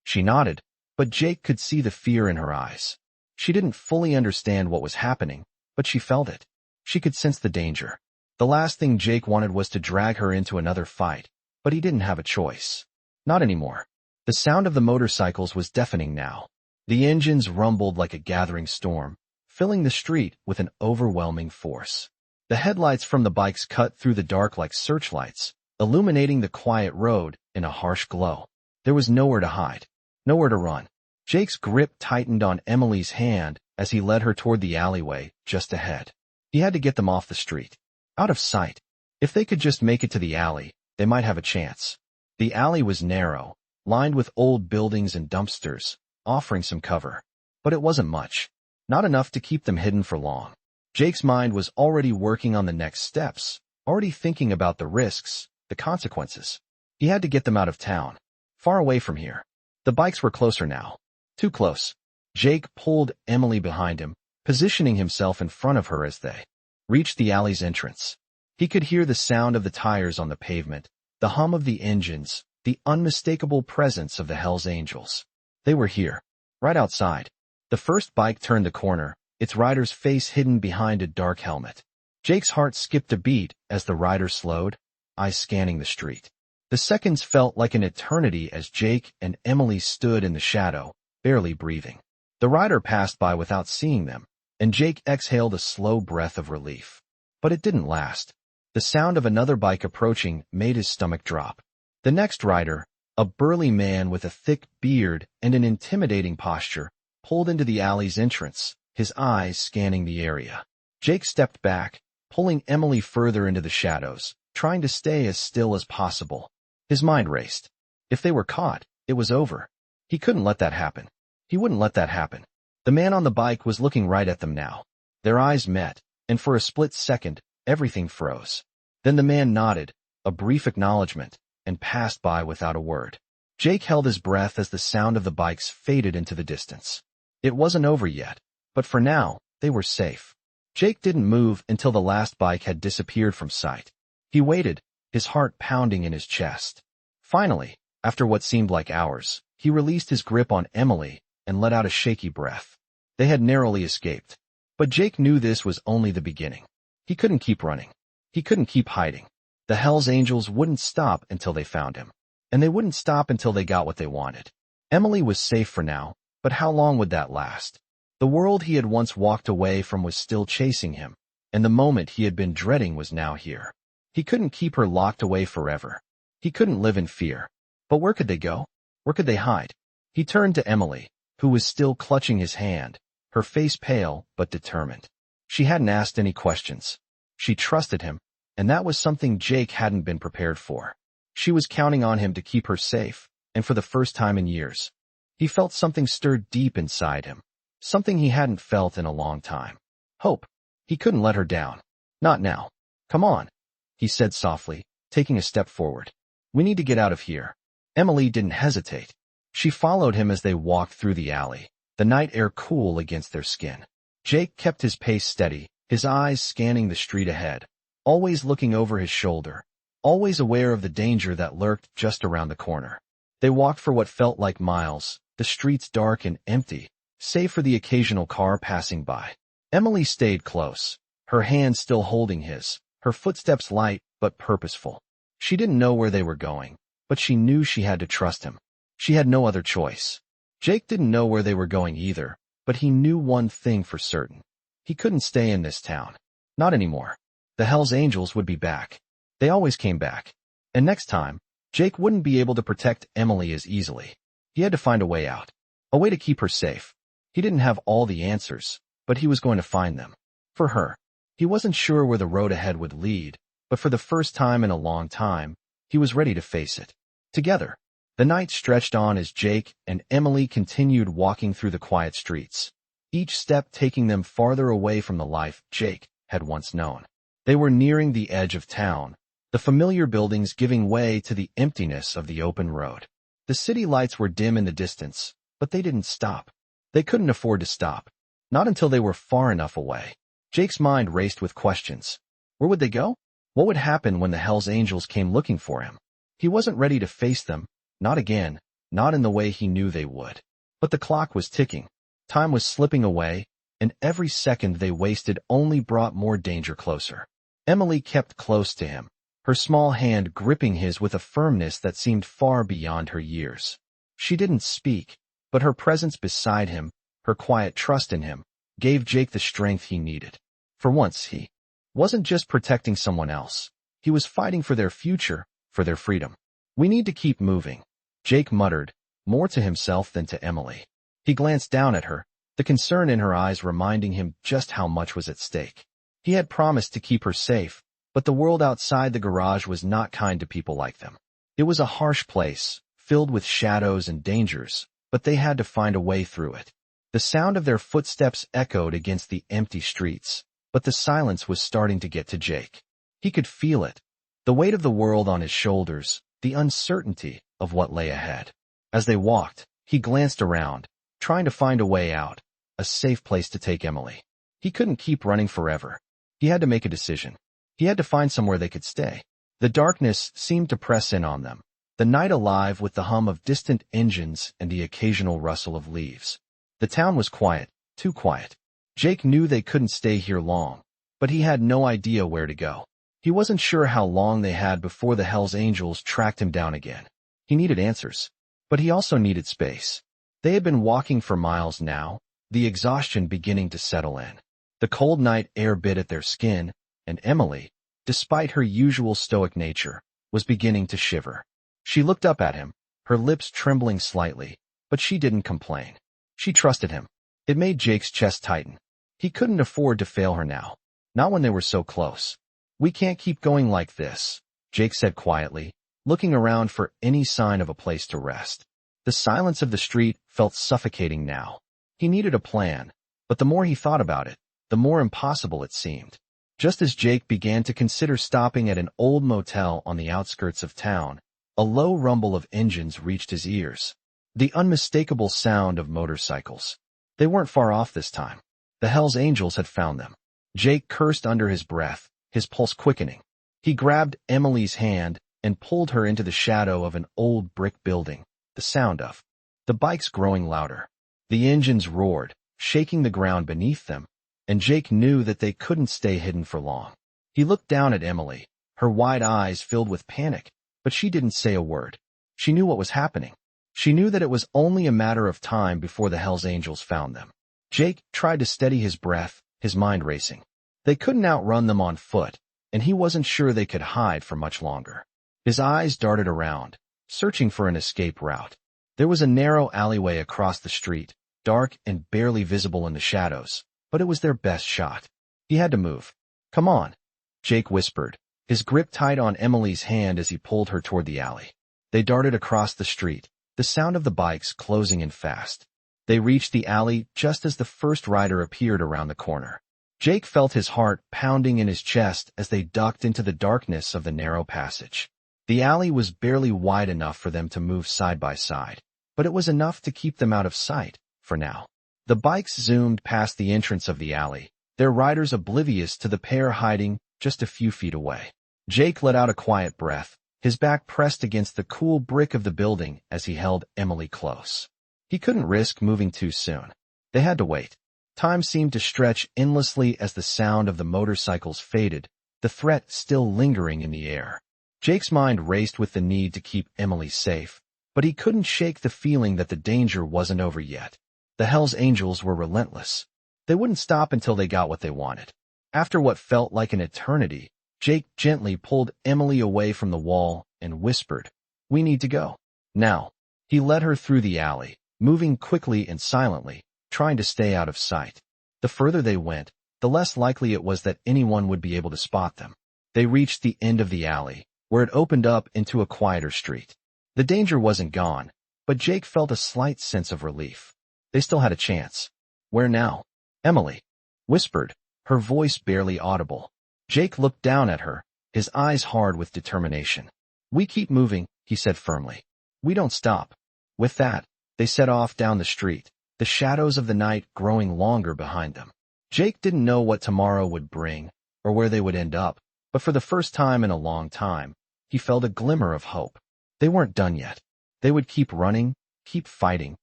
She nodded, but Jake could see the fear in her eyes. She didn't fully understand what was happening, but she felt it. She could sense the danger. The last thing Jake wanted was to drag her into another fight, but he didn't have a choice. Not anymore. The sound of the motorcycles was deafening now. The engines rumbled like a gathering storm, filling the street with an overwhelming force. The headlights from the bikes cut through the dark like searchlights, illuminating the quiet road in a harsh glow. There was nowhere to hide, nowhere to run. Jake's grip tightened on Emily's hand as he led her toward the alleyway just ahead. He had to get them off the street, out of sight. If they could just make it to the alley, they might have a chance. The alley was narrow, lined with old buildings and dumpsters, offering some cover. But it wasn't much. Not enough to keep them hidden for long. Jake's mind was already working on the next steps, already thinking about the risks, the consequences. He had to get them out of town, far away from here. The bikes were closer now. Too close. Jake pulled Emily behind him, positioning himself in front of her as they reached the alley's entrance. He could hear the sound of the tires on the pavement, the hum of the engines, the unmistakable presence of the Hells Angels. They were here, right outside. The first bike turned the corner, its rider's face hidden behind a dark helmet. Jake's heart skipped a beat as the rider slowed, eyes scanning the street. The seconds felt like an eternity as Jake and Emily stood in the shadow, barely breathing. The rider passed by without seeing them, and Jake exhaled a slow breath of relief. But it didn't last. The sound of another bike approaching made his stomach drop. The next rider, a burly man with a thick beard and an intimidating posture, pulled into the alley's entrance, his eyes scanning the area. Jake stepped back, pulling Emily further into the shadows, trying to stay as still as possible. His mind raced. If they were caught, it was over. He couldn't let that happen. He wouldn't let that happen. The man on the bike was looking right at them now. Their eyes met, and for a split second, everything froze. Then the man nodded, a brief acknowledgement, and passed by without a word. Jake held his breath as the sound of the bikes faded into the distance. It wasn't over yet, but for now, they were safe. Jake didn't move until the last bike had disappeared from sight. He waited, his heart pounding in his chest. Finally, after what seemed like hours, he released his grip on Emily and let out a shaky breath. They had narrowly escaped. But Jake knew this was only the beginning. He couldn't keep running. He couldn't keep hiding. The Hells Angels wouldn't stop until they found him. And they wouldn't stop until they got what they wanted. Emily was safe for now, but how long would that last? The world he had once walked away from was still chasing him, and the moment he had been dreading was now here. He couldn't keep her locked away forever. He couldn't live in fear. But where could they go? Where could they hide? He turned to Emily, who was still clutching his hand, her face pale but determined. She hadn't asked any questions. She trusted him, and that was something Jake hadn't been prepared for. She was counting on him to keep her safe, and for the first time in years. He felt something stir deep inside him, something he hadn't felt in a long time. Hope. He couldn't let her down. Not now. Come on, he said softly, taking a step forward. We need to get out of here. Emily didn't hesitate. She followed him as they walked through the alley, the night air cool against their skin. Jake kept his pace steady, his eyes scanning the street ahead, always looking over his shoulder, always aware of the danger that lurked just around the corner. They walked for what felt like miles, the streets dark and empty, save for the occasional car passing by. Emily stayed close, her hand still holding his, her footsteps light but purposeful. She didn't know where they were going, but she knew she had to trust him. She had no other choice. Jake didn't know where they were going either, but he knew one thing for certain. He couldn't stay in this town. Not anymore. The Hells Angels would be back. They always came back. And next time, Jake wouldn't be able to protect Emily as easily. He had to find a way out. A way to keep her safe. He didn't have all the answers, but he was going to find them. For her. He wasn't sure where the road ahead would lead, but for the first time in a long time, he was ready to face it. Together. The night stretched on as Jake and Emily continued walking through the quiet streets, each step taking them farther away from the life Jake had once known. They were nearing the edge of town, the familiar buildings giving way to the emptiness of the open road. The city lights were dim in the distance, but they didn't stop. They couldn't afford to stop. Not until they were far enough away. Jake's mind raced with questions. Where would they go? What would happen when the Hells Angels came looking for him? He wasn't ready to face them. Not again, not in the way he knew they would. But the clock was ticking. Time was slipping away, and every second they wasted only brought more danger closer. Emily kept close to him, her small hand gripping his with a firmness that seemed far beyond her years. She didn't speak, but her presence beside him, her quiet trust in him, gave Jake the strength he needed. For once he wasn't just protecting someone else. He was fighting for their future, for their freedom. We need to keep moving, Jake muttered, more to himself than to Emily. He glanced down at her, the concern in her eyes reminding him just how much was at stake. He had promised to keep her safe, but the world outside the garage was not kind to people like them. It was a harsh place, filled with shadows and dangers, but they had to find a way through it. The sound of their footsteps echoed against the empty streets, but the silence was starting to get to Jake. He could feel it, the weight of the world on his shoulders, the uncertainty of what lay ahead. As they walked, he glanced around, trying to find a way out, a safe place to take Emily. He couldn't keep running forever. He had to make a decision. He had to find somewhere they could stay. The darkness seemed to press in on them, the night alive with the hum of distant engines and the occasional rustle of leaves. The town was quiet, too quiet. Jake knew they couldn't stay here long, but he had no idea where to go. He wasn't sure how long they had before the Hells Angels tracked him down again. He needed answers, but he also needed space. They had been walking for miles now, the exhaustion beginning to settle in. The cold night air bit at their skin, and Emily, despite her usual stoic nature, was beginning to shiver. She looked up at him, her lips trembling slightly, but she didn't complain. She trusted him. It made Jake's chest tighten. He couldn't afford to fail her now, not when they were so close. We can't keep going like this, Jake said quietly, looking around for any sign of a place to rest. The silence of the street felt suffocating now. He needed a plan, but the more he thought about it, the more impossible it seemed. Just as Jake began to consider stopping at an old motel on the outskirts of town, a low rumble of engines reached his ears. The unmistakable sound of motorcycles. They weren't far off this time. The Hells Angels had found them. Jake cursed under his breath, his pulse quickening. He grabbed Emily's hand and pulled her into the shadow of an old brick building, the sound of the bikes growing louder. The engines roared, shaking the ground beneath them, and Jake knew that they couldn't stay hidden for long. He looked down at Emily, her wide eyes filled with panic, but she didn't say a word. She knew what was happening. She knew that it was only a matter of time before the Hells Angels found them. Jake tried to steady his breath, his mind racing. They couldn't outrun them on foot, and he wasn't sure they could hide for much longer. His eyes darted around, searching for an escape route. There was a narrow alleyway across the street, dark and barely visible in the shadows, but it was their best shot. He had to move. "Come on," Jake whispered, his grip tight on Emily's hand as he pulled her toward the alley. They darted across the street, the sound of the bikes closing in fast. They reached the alley just as the first rider appeared around the corner. Jake felt his heart pounding in his chest as they ducked into the darkness of the narrow passage. The alley was barely wide enough for them to move side by side, but it was enough to keep them out of sight, for now. The bikes zoomed past the entrance of the alley, their riders oblivious to the pair hiding just a few feet away. Jake let out a quiet breath, his back pressed against the cool brick of the building as he held Emily close. He couldn't risk moving too soon. They had to wait. Time seemed to stretch endlessly as the sound of the motorcycles faded, the threat still lingering in the air. Jake's mind raced with the need to keep Emily safe, but he couldn't shake the feeling that the danger wasn't over yet. The Hells Angels were relentless. They wouldn't stop until they got what they wanted. After what felt like an eternity, Jake gently pulled Emily away from the wall and whispered, "We need to go. Now." He led her through the alley, moving quickly and silently, trying to stay out of sight. The further they went, the less likely it was that anyone would be able to spot them. They reached the end of the alley, where it opened up into a quieter street. The danger wasn't gone, but Jake felt a slight sense of relief. They still had a chance. "Where now?" Emily whispered, her voice barely audible. Jake looked down at her, his eyes hard with determination. "We keep moving," he said firmly. "We don't stop." With that, they set off down the street, the shadows of the night growing longer behind them. Jake didn't know what tomorrow would bring, or where they would end up, but for the first time in a long time, he felt a glimmer of hope. They weren't done yet. They would keep running, keep fighting,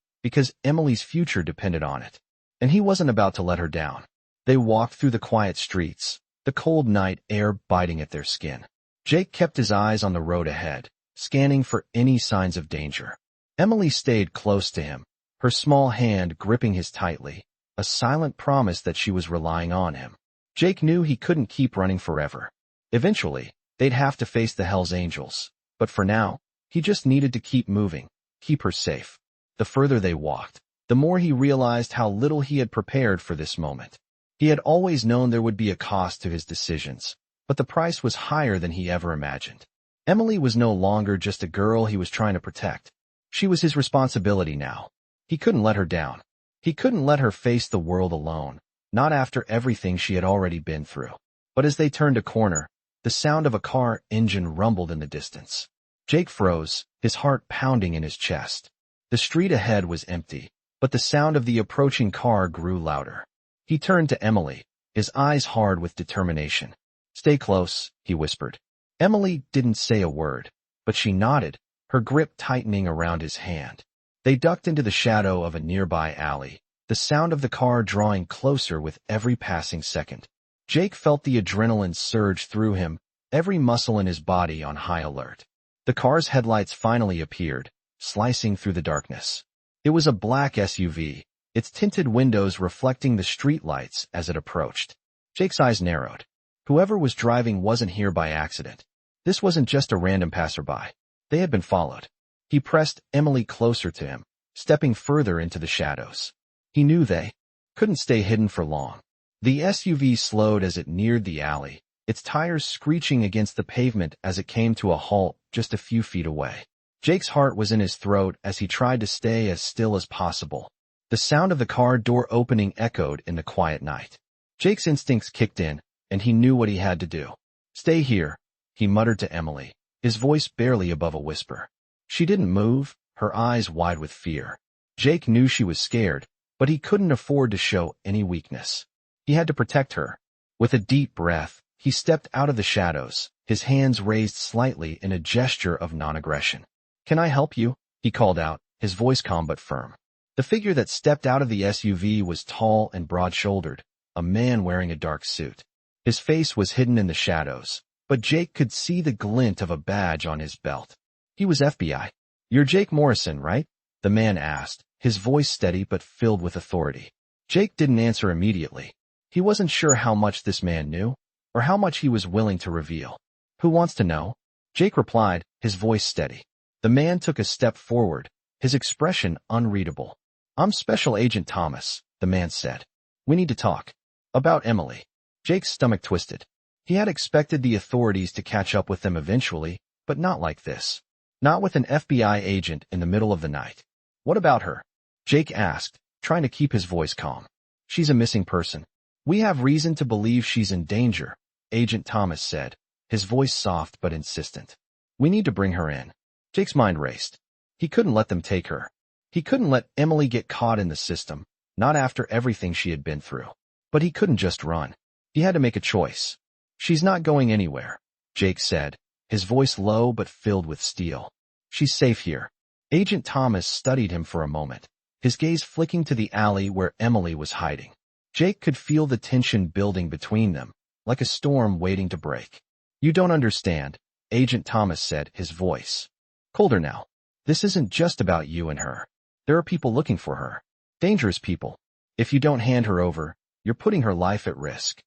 because Emily's future depended on it. And he wasn't about to let her down. They walked through the quiet streets, the cold night air biting at their skin. Jake kept his eyes on the road ahead, scanning for any signs of danger. Emily stayed close to him, her small hand gripping his tightly, a silent promise that she was relying on him. Jake knew he couldn't keep running forever. Eventually, they'd have to face the Hells Angels, but for now, he just needed to keep moving, keep her safe. The further they walked, the more he realized how little he had prepared for this moment. He had always known there would be a cost to his decisions, but the price was higher than he ever imagined. Emily was no longer just a girl he was trying to protect. She was his responsibility now. He couldn't let her down. He couldn't let her face the world alone, not after everything she had already been through. But as they turned a corner, the sound of a car engine rumbled in the distance. Jake froze, his heart pounding in his chest. The street ahead was empty, but the sound of the approaching car grew louder. He turned to Emily, his eyes hard with determination. "Stay close," he whispered. Emily didn't say a word, but she nodded, her grip tightening around his hand. They ducked into the shadow of a nearby alley, the sound of the car drawing closer with every passing second. Jake felt the adrenaline surge through him, every muscle in his body on high alert. The car's headlights finally appeared, slicing through the darkness. It was a black SUV, its tinted windows reflecting the streetlights as it approached. Jake's eyes narrowed. Whoever was driving wasn't here by accident. This wasn't just a random passerby. They had been followed. He pressed Emily closer to him, stepping further into the shadows. He knew they couldn't stay hidden for long. The SUV slowed as it neared the alley, its tires screeching against the pavement as it came to a halt just a few feet away. Jake's heart was in his throat as he tried to stay as still as possible. The sound of the car door opening echoed in the quiet night. Jake's instincts kicked in, and he knew what he had to do. "Stay here," he muttered to Emily, his voice barely above a whisper. She didn't move, her eyes wide with fear. Jake knew she was scared, but he couldn't afford to show any weakness. He had to protect her. With a deep breath, He stepped out of the shadows, his hands raised slightly in a gesture of non-aggression. "Can I help you?" he called out, his voice calm but firm. The figure that stepped out of the SUV was tall and broad-shouldered, a man wearing a dark suit. His face was hidden in the shadows, but Jake could see the glint of a badge on his belt. He was FBI. "You're Jake Morrison, right?" the man asked, his voice steady but filled with authority. Jake didn't answer immediately. He wasn't sure how much this man knew, or how much he was willing to reveal. "Who wants to know?" Jake replied, his voice steady. The man took a step forward, his expression unreadable. "I'm Special Agent Thomas," the man said. "We need to talk." "About Emily." Jake's stomach twisted. He had expected the authorities to catch up with them eventually, but not like this. Not with an FBI agent in the middle of the night. "What about her?" Jake asked, trying to keep his voice calm. "She's a missing person. We have reason to believe she's in danger," Agent Thomas said, his voice soft but insistent. "We need to bring her in." Jake's mind raced. He couldn't let them take her. He couldn't let Emily get caught in the system, not after everything she had been through. But he couldn't just run. He had to make a choice. "She's not going anywhere," Jake said, his voice low but filled with steel. "She's safe here." Agent Thomas studied him for a moment, his gaze flicking to the alley where Emily was hiding. Jake could feel the tension building between them, like a storm waiting to break. "You don't understand," Agent Thomas said, his voice colder now. "This isn't just about you and her. There are people looking for her. Dangerous people. If you don't hand her over, you're putting her life at risk."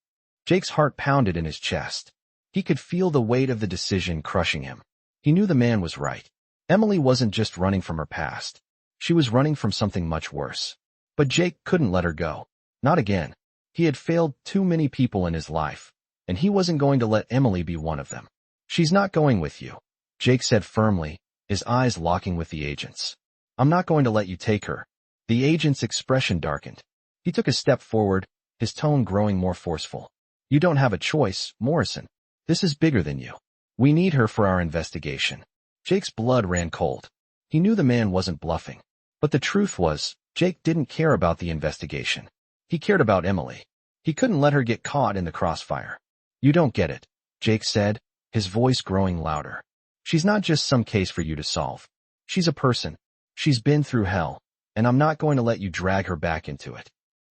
Jake's heart pounded in his chest. He could feel the weight of the decision crushing him. He knew the man was right. Emily wasn't just running from her past. She was running from something much worse. But Jake couldn't let her go. Not again. He had failed too many people in his life, and he wasn't going to let Emily be one of them. "She's not going with you," Jake said firmly, his eyes locking with the agent's. "I'm not going to let you take her." The agent's expression darkened. He took a step forward, his tone growing more forceful. "You don't have a choice, Morrison. This is bigger than you. We need her for our investigation." Jake's blood ran cold. He knew the man wasn't bluffing. But the truth was, Jake didn't care about the investigation. He cared about Emily. He couldn't let her get caught in the crossfire. "You don't get it," Jake said, his voice growing louder. "She's not just some case for you to solve. She's a person. She's been through hell, and I'm not going to let you drag her back into it."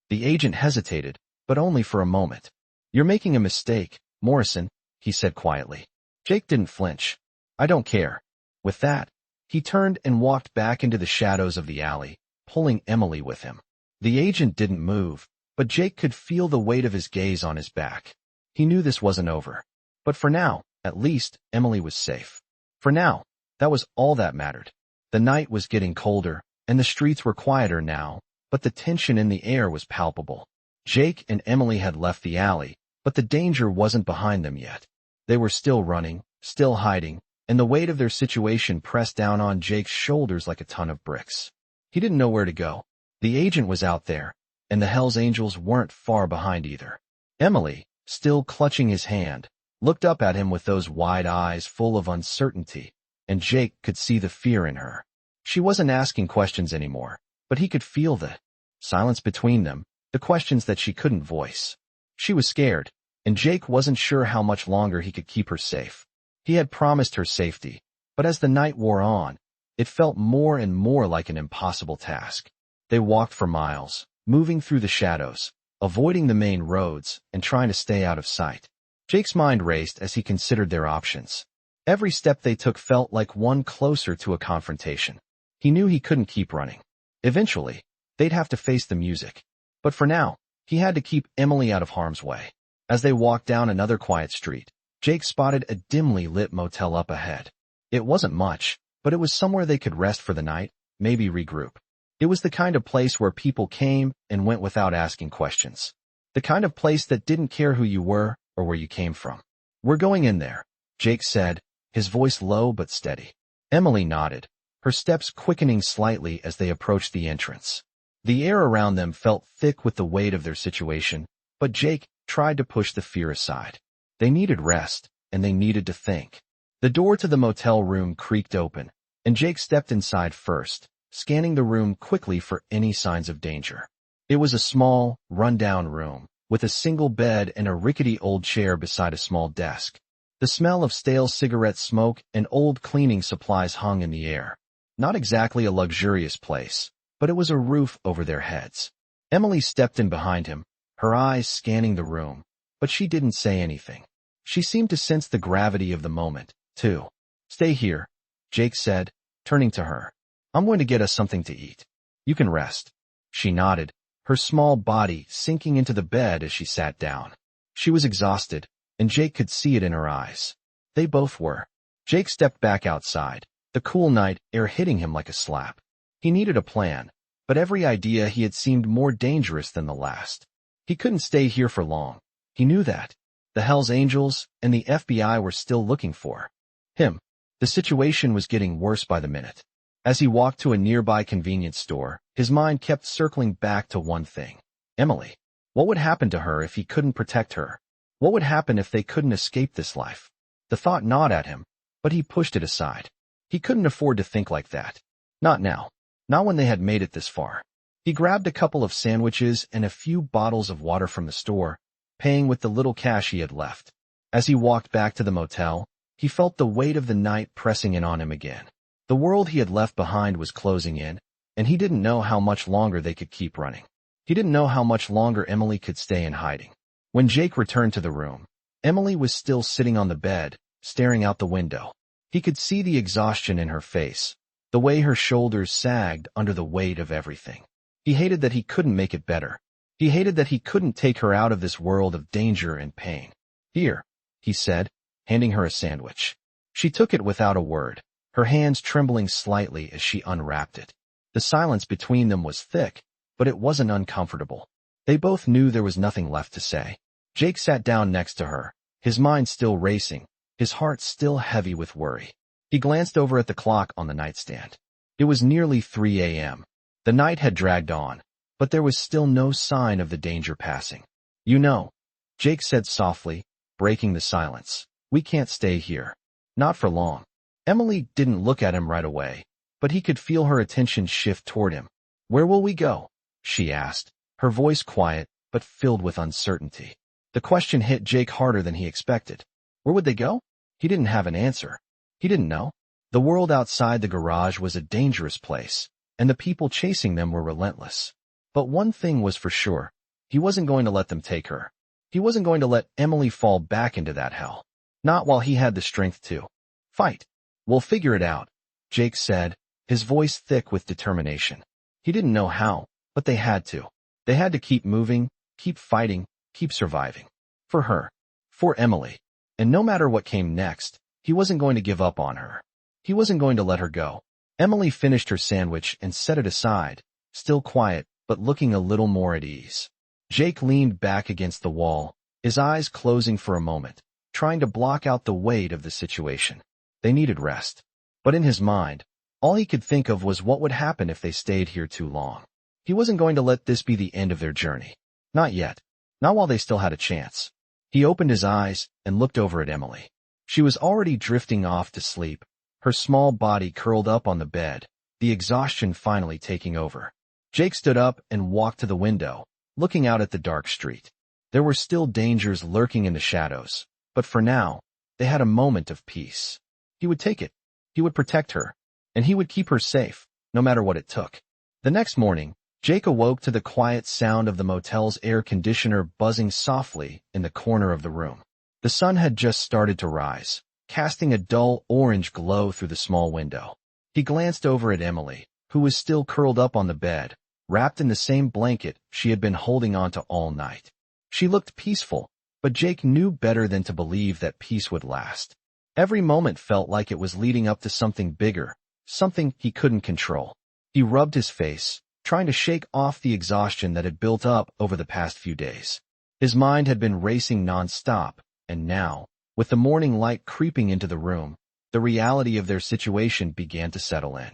The agent hesitated, but only for a moment. "You're making a mistake, Morrison," he said quietly. Jake didn't flinch. "I don't care." With that, he turned and walked back into the shadows of the alley, pulling Emily with him. The agent didn't move, but Jake could feel the weight of his gaze on his back. He knew this wasn't over. But for now, at least, Emily was safe. For now, that was all that mattered. The night was getting colder, and the streets were quieter now, but the tension in the air was palpable. Jake and Emily had left the alley, but the danger wasn't behind them yet. They were still running, still hiding, and the weight of their situation pressed down on Jake's shoulders like a ton of bricks. He didn't know where to go. The agent was out there, and the Hells Angels weren't far behind either. Emily, still clutching his hand, looked up at him with those wide eyes full of uncertainty, and Jake could see the fear in her. She wasn't asking questions anymore, but he could feel the silence between them, the questions that she couldn't voice. She was scared, and Jake wasn't sure how much longer he could keep her safe. He had promised her safety, but as the night wore on, it felt more and more like an impossible task. They walked for miles, moving through the shadows, avoiding the main roads, and trying to stay out of sight. Jake's mind raced as he considered their options. Every step they took felt like one closer to a confrontation. He knew he couldn't keep running. Eventually, they'd have to face the music. But for now, he had to keep Emily out of harm's way. As they walked down another quiet street, Jake spotted a dimly lit motel up ahead. It wasn't much, but it was somewhere they could rest for the night, maybe regroup. It was the kind of place where people came and went without asking questions. The kind of place that didn't care who you were or where you came from. "We're going in there," Jake said, his voice low but steady. Emily nodded, her steps quickening slightly as they approached the entrance. The air around them felt thick with the weight of their situation, but Jake tried to push the fear aside. They needed rest, and they needed to think. The door to the motel room creaked open, and Jake stepped inside first, scanning the room quickly for any signs of danger. It was a small, run-down room, with a single bed and a rickety old chair beside a small desk. The smell of stale cigarette smoke and old cleaning supplies hung in the air. Not exactly a luxurious place, but it was a roof over their heads. Emily stepped in behind him, her eyes scanning the room, but she didn't say anything. She seemed to sense the gravity of the moment, too. "Stay here," Jake said, turning to her. "I'm going to get us something to eat. You can rest." She nodded, her small body sinking into the bed as she sat down. She was exhausted, and Jake could see it in her eyes. They both were. Jake stepped back outside, the cool night air hitting him like a slap. He needed a plan, but every idea he had seemed more dangerous than the last. He couldn't stay here for long. He knew that. The Hells Angels and the FBI were still looking for him. The situation was getting worse by the minute. As he walked to a nearby convenience store, his mind kept circling back to one thing. Emily. What would happen to her if he couldn't protect her? What would happen if they couldn't escape this life? The thought gnawed at him, but he pushed it aside. He couldn't afford to think like that. Not now. Not when they had made it this far. He grabbed a couple of sandwiches and a few bottles of water from the store, paying with the little cash he had left. As he walked back to the motel, he felt the weight of the night pressing in on him again. The world he had left behind was closing in, and he didn't know how much longer they could keep running. He didn't know how much longer Emily could stay in hiding. When Jake returned to the room, Emily was still sitting on the bed, staring out the window. He could see the exhaustion in her face, the way her shoulders sagged under the weight of everything. He hated that he couldn't make it better. He hated that he couldn't take her out of this world of danger and pain. "Here," he said, handing her a sandwich. She took it without a word, her hands trembling slightly as she unwrapped it. The silence between them was thick, but it wasn't uncomfortable. They both knew there was nothing left to say. Jake sat down next to her, his mind still racing, his heart still heavy with worry. He glanced over at the clock on the nightstand. It was nearly 3 a.m. The night had dragged on, but there was still no sign of the danger passing. "You know," Jake said softly, breaking the silence, "we can't stay here. Not for long." Emily didn't look at him right away, but he could feel her attention shift toward him. "Where will we go?" she asked, her voice quiet but filled with uncertainty. The question hit Jake harder than he expected. Where would they go? He didn't have an answer. He didn't know. The world outside the garage was a dangerous place, and the people chasing them were relentless. But one thing was for sure. He wasn't going to let them take her. He wasn't going to let Emily fall back into that hell. Not while he had the strength to fight. "We'll figure it out," Jake said, his voice thick with determination. He didn't know how, but they had to. They had to keep moving, keep fighting, keep surviving. For her. For Emily. And no matter what came next, he wasn't going to give up on her. He wasn't going to let her go. Emily finished her sandwich and set it aside, still quiet, but looking a little more at ease. Jake leaned back against the wall, his eyes closing for a moment, trying to block out the weight of the situation. They needed rest. But in his mind, all he could think of was what would happen if they stayed here too long. He wasn't going to let this be the end of their journey. Not yet. Not while they still had a chance. He opened his eyes and looked over at Emily. She was already drifting off to sleep, her small body curled up on the bed, the exhaustion finally taking over. Jake stood up and walked to the window, looking out at the dark street. There were still dangers lurking in the shadows, but for now, they had a moment of peace. He would take it. He would protect her, and he would keep her safe, no matter what it took. The next morning, Jake awoke to the quiet sound of the motel's air conditioner buzzing softly in the corner of the room. The sun had just started to rise, casting a dull orange glow through the small window. He glanced over at Emily, who was still curled up on the bed, wrapped in the same blanket she had been holding onto all night. She looked peaceful, but Jake knew better than to believe that peace would last. Every moment felt like it was leading up to something bigger, something he couldn't control. He rubbed his face, trying to shake off the exhaustion that had built up over the past few days. His mind had been racing nonstop, and now, with the morning light creeping into the room, the reality of their situation began to settle in.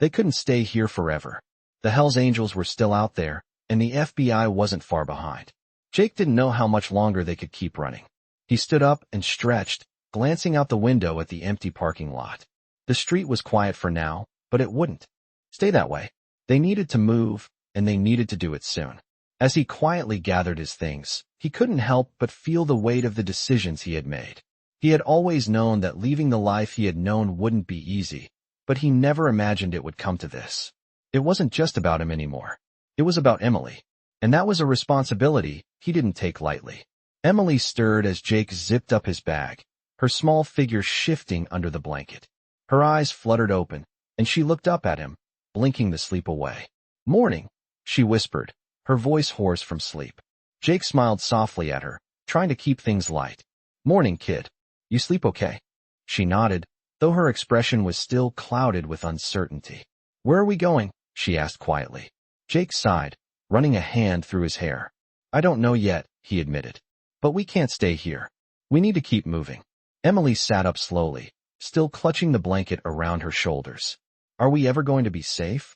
They couldn't stay here forever. The Hells Angels were still out there, and the FBI wasn't far behind. Jake didn't know how much longer they could keep running. He stood up and stretched, glancing out the window at the empty parking lot. The street was quiet for now, but it wouldn't stay that way. They needed to move, and they needed to do it soon. As he quietly gathered his things, he couldn't help but feel the weight of the decisions he had made. He had always known that leaving the life he had known wouldn't be easy, but he never imagined it would come to this. It wasn't just about him anymore. It was about Emily. And that was a responsibility he didn't take lightly. Emily stirred as Jake zipped up his bag, her small figure shifting under the blanket. Her eyes fluttered open, and she looked up at him, blinking the sleep away. "Morning," she whispered, her voice hoarse from sleep. Jake smiled softly at her, trying to keep things light. "Morning, kid. You sleep okay?" She nodded, though her expression was still clouded with uncertainty. "Where are we going?" she asked quietly. Jake sighed, running a hand through his hair. "I don't know yet," he admitted. "But we can't stay here. We need to keep moving." Emily sat up slowly, still clutching the blanket around her shoulders. "Are we ever going to be safe?"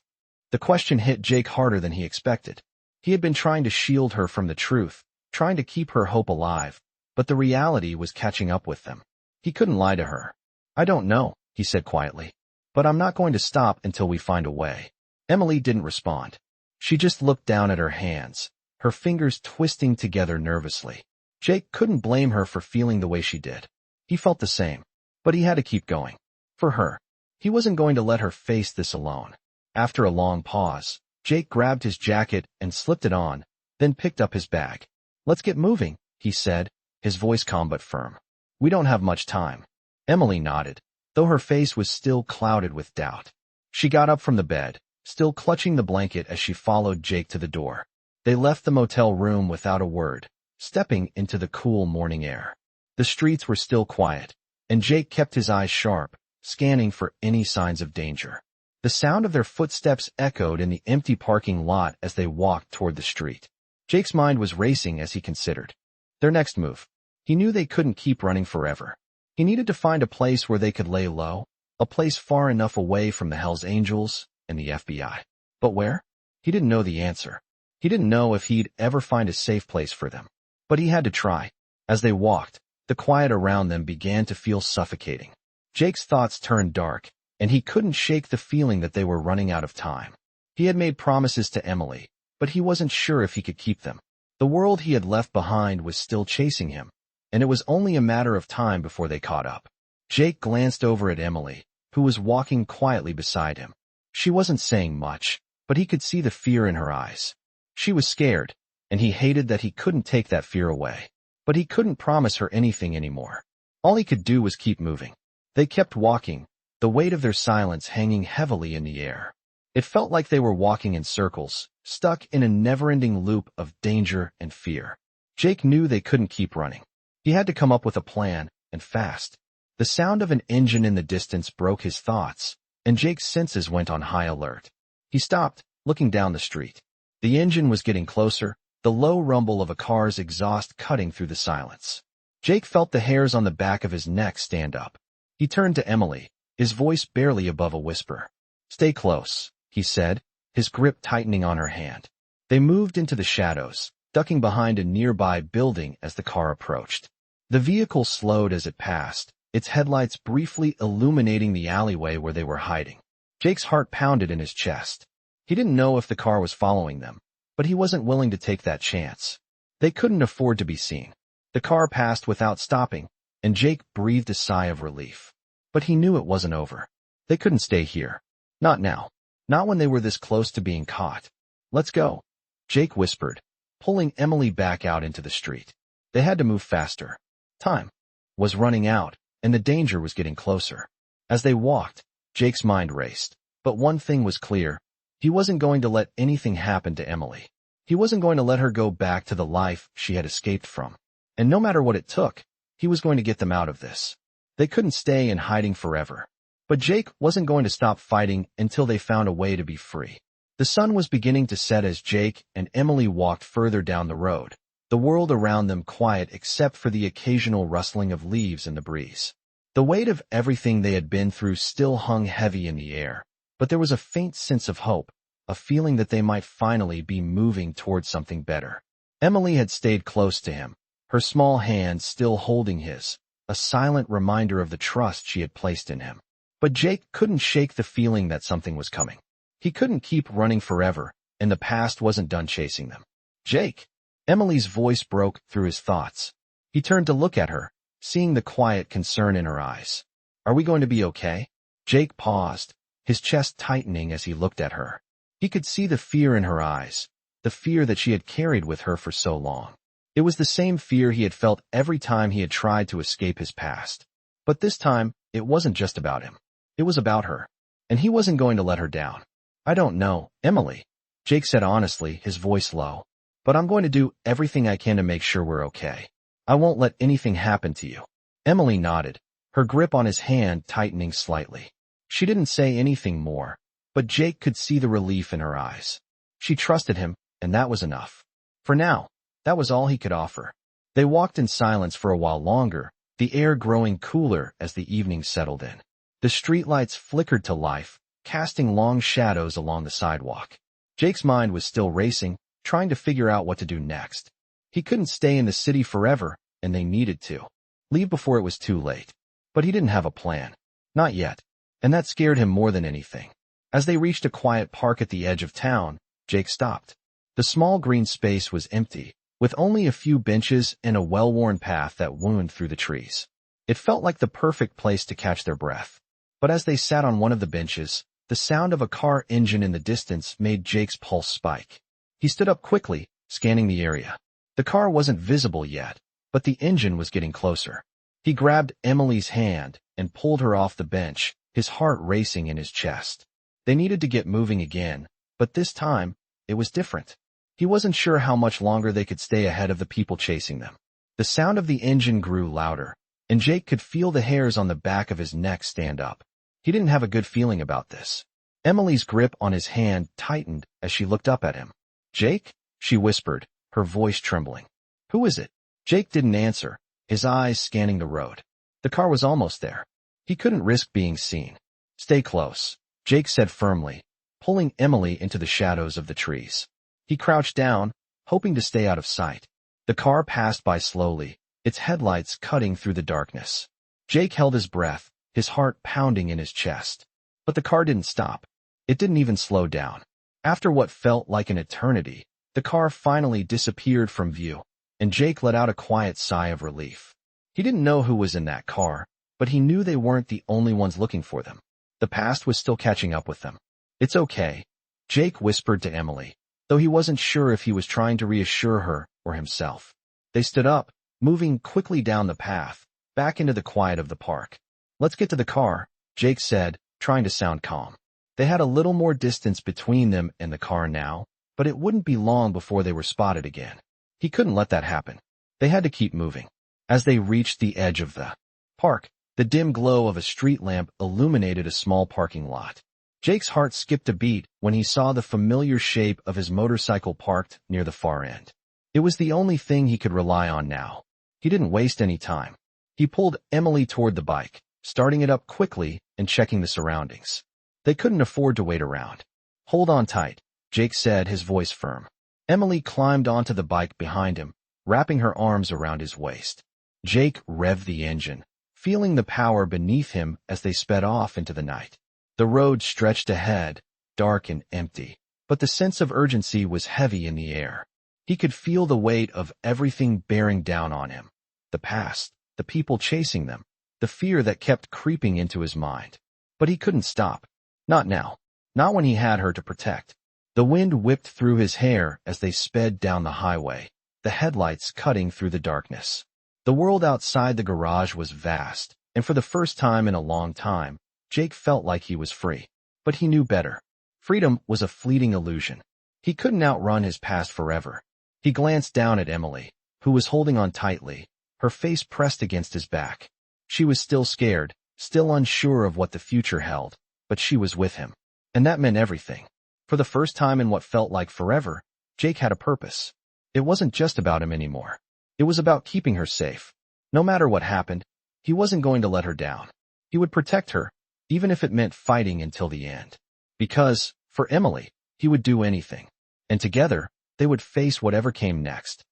The question hit Jake harder than he expected. He had been trying to shield her from the truth, trying to keep her hope alive, but the reality was catching up with them. He couldn't lie to her. "I don't know," he said quietly. "But I'm not going to stop until we find a way." Emily didn't respond. She just looked down at her hands, her fingers twisting together nervously. Jake couldn't blame her for feeling the way she did. He felt the same, but he had to keep going. For her. He wasn't going to let her face this alone. After a long pause, Jake grabbed his jacket and slipped it on, then picked up his bag. "Let's get moving," he said, his voice calm but firm. "We don't have much time." Emily nodded, though her face was still clouded with doubt. She got up from the bed, still clutching the blanket as she followed Jake to the door. They left the motel room without a word, stepping into the cool morning air. The streets were still quiet, and Jake kept his eyes sharp, scanning for any signs of danger. The sound of their footsteps echoed in the empty parking lot as they walked toward the street. Jake's mind was racing as he considered their next move. He knew they couldn't keep running forever. He needed to find a place where they could lay low, a place far enough away from the Hells Angels and the FBI. But where? He didn't know the answer. He didn't know if he'd ever find a safe place for them. But he had to try. As they walked, the quiet around them began to feel suffocating. Jake's thoughts turned dark, and he couldn't shake the feeling that they were running out of time. He had made promises to Emily, but he wasn't sure if he could keep them. The world he had left behind was still chasing him, and it was only a matter of time before they caught up. Jake glanced over at Emily, who was walking quietly beside him. She wasn't saying much, but he could see the fear in her eyes. She was scared, and he hated that he couldn't take that fear away. But he couldn't promise her anything anymore. All he could do was keep moving. They kept walking, the weight of their silence hanging heavily in the air. It felt like they were walking in circles, stuck in a never-ending loop of danger and fear. Jake knew they couldn't keep running. He had to come up with a plan, and fast. The sound of an engine in the distance broke his thoughts, and Jake's senses went on high alert. He stopped, looking down the street. The engine was getting closer, the low rumble of a car's exhaust cutting through the silence. Jake felt the hairs on the back of his neck stand up. He turned to Emily, his voice barely above a whisper. "Stay close," he said, his grip tightening on her hand. They moved into the shadows, ducking behind a nearby building as the car approached. The vehicle slowed as it passed, its headlights briefly illuminating the alleyway where they were hiding. Jake's heart pounded in his chest. He didn't know if the car was following them, but he wasn't willing to take that chance. They couldn't afford to be seen. The car passed without stopping, and Jake breathed a sigh of relief. But he knew it wasn't over. They couldn't stay here. Not now. Not when they were this close to being caught. "Let's go," Jake whispered, pulling Emily back out into the street. They had to move faster. Time was running out, and the danger was getting closer. As they walked, Jake's mind raced. But one thing was clear. He wasn't going to let anything happen to Emily. He wasn't going to let her go back to the life she had escaped from. And no matter what it took, he was going to get them out of this. They couldn't stay in hiding forever. But Jake wasn't going to stop fighting until they found a way to be free. The sun was beginning to set as Jake and Emily walked further down the road, the world around them quiet except for the occasional rustling of leaves in the breeze. The weight of everything they had been through still hung heavy in the air, but there was a faint sense of hope, a feeling that they might finally be moving towards something better. Emily had stayed close to him, her small hand still holding his, a silent reminder of the trust she had placed in him. But Jake couldn't shake the feeling that something was coming. He couldn't keep running forever, and the past wasn't done chasing them. Jake. Emily's voice broke through his thoughts. He turned to look at her, seeing the quiet concern in her eyes. Are we going to be okay? Jake paused, his chest tightening as he looked at her. He could see the fear in her eyes, the fear that she had carried with her for so long. It was the same fear he had felt every time he had tried to escape his past. But this time, it wasn't just about him. It was about her. And he wasn't going to let her down. I don't know, Emily, Jake said honestly, his voice low. But I'm going to do everything I can to make sure we're okay. I won't let anything happen to you. Emily nodded, her grip on his hand tightening slightly. She didn't say anything more, but Jake could see the relief in her eyes. She trusted him, and that was enough. For now, that was all he could offer. They walked in silence for a while longer, the air growing cooler as the evening settled in. The streetlights flickered to life, casting long shadows along the sidewalk. Jake's mind was still racing, trying to figure out what to do next. He couldn't stay in the city forever, and they needed to leave before it was too late. But he didn't have a plan. Not yet. And that scared him more than anything. As they reached a quiet park at the edge of town, Jake stopped. The small green space was empty, with only a few benches and a well-worn path that wound through the trees. It felt like the perfect place to catch their breath. But as they sat on one of the benches, the sound of a car engine in the distance made Jake's pulse spike. He stood up quickly, scanning the area. The car wasn't visible yet, but the engine was getting closer. He grabbed Emily's hand and pulled her off the bench, his heart racing in his chest. They needed to get moving again, but this time, it was different. He wasn't sure how much longer they could stay ahead of the people chasing them. The sound of the engine grew louder, and Jake could feel the hairs on the back of his neck stand up. He didn't have a good feeling about this. Emily's grip on his hand tightened as she looked up at him. Jake? She whispered, her voice trembling. Who is it? Jake didn't answer, his eyes scanning the road. The car was almost there. He couldn't risk being seen. Stay close, Jake said firmly, pulling Emily into the shadows of the trees. He crouched down, hoping to stay out of sight. The car passed by slowly, its headlights cutting through the darkness. Jake held his breath, his heart pounding in his chest. But the car didn't stop. It didn't even slow down. After what felt like an eternity, the car finally disappeared from view, and Jake let out a quiet sigh of relief. He didn't know who was in that car, but he knew they weren't the only ones looking for them. The past was still catching up with them. It's okay, Jake whispered to Emily, though he wasn't sure if he was trying to reassure her or himself. They stood up, moving quickly down the path, back into the quiet of the park. Let's get to the car, Jake said, trying to sound calm. They had a little more distance between them and the car now, but it wouldn't be long before they were spotted again. He couldn't let that happen. They had to keep moving. As they reached the edge of the park, the dim glow of a street lamp illuminated a small parking lot. Jake's heart skipped a beat when he saw the familiar shape of his motorcycle parked near the far end. It was the only thing he could rely on now. He didn't waste any time. He pulled Emily toward the bike, starting it up quickly and checking the surroundings. They couldn't afford to wait around. Hold on tight, Jake said, his voice firm. Emily climbed onto the bike behind him, wrapping her arms around his waist. Jake revved the engine, feeling the power beneath him as they sped off into the night. The road stretched ahead, dark and empty, but the sense of urgency was heavy in the air. He could feel the weight of everything bearing down on him. The past, the people chasing them, the fear that kept creeping into his mind. But he couldn't stop. Not now. Not when he had her to protect. The wind whipped through his hair as they sped down the highway, the headlights cutting through the darkness. The world outside the garage was vast, and for the first time in a long time, Jake felt like he was free. But he knew better. Freedom was a fleeting illusion. He couldn't outrun his past forever. He glanced down at Emily, who was holding on tightly, her face pressed against his back. She was still scared, still unsure of what the future held, but she was with him. And that meant everything. For the first time in what felt like forever, Jake had a purpose. It wasn't just about him anymore. It was about keeping her safe. No matter what happened, he wasn't going to let her down. He would protect her, even if it meant fighting until the end. Because, for Emily, he would do anything. And together, they would face whatever came next.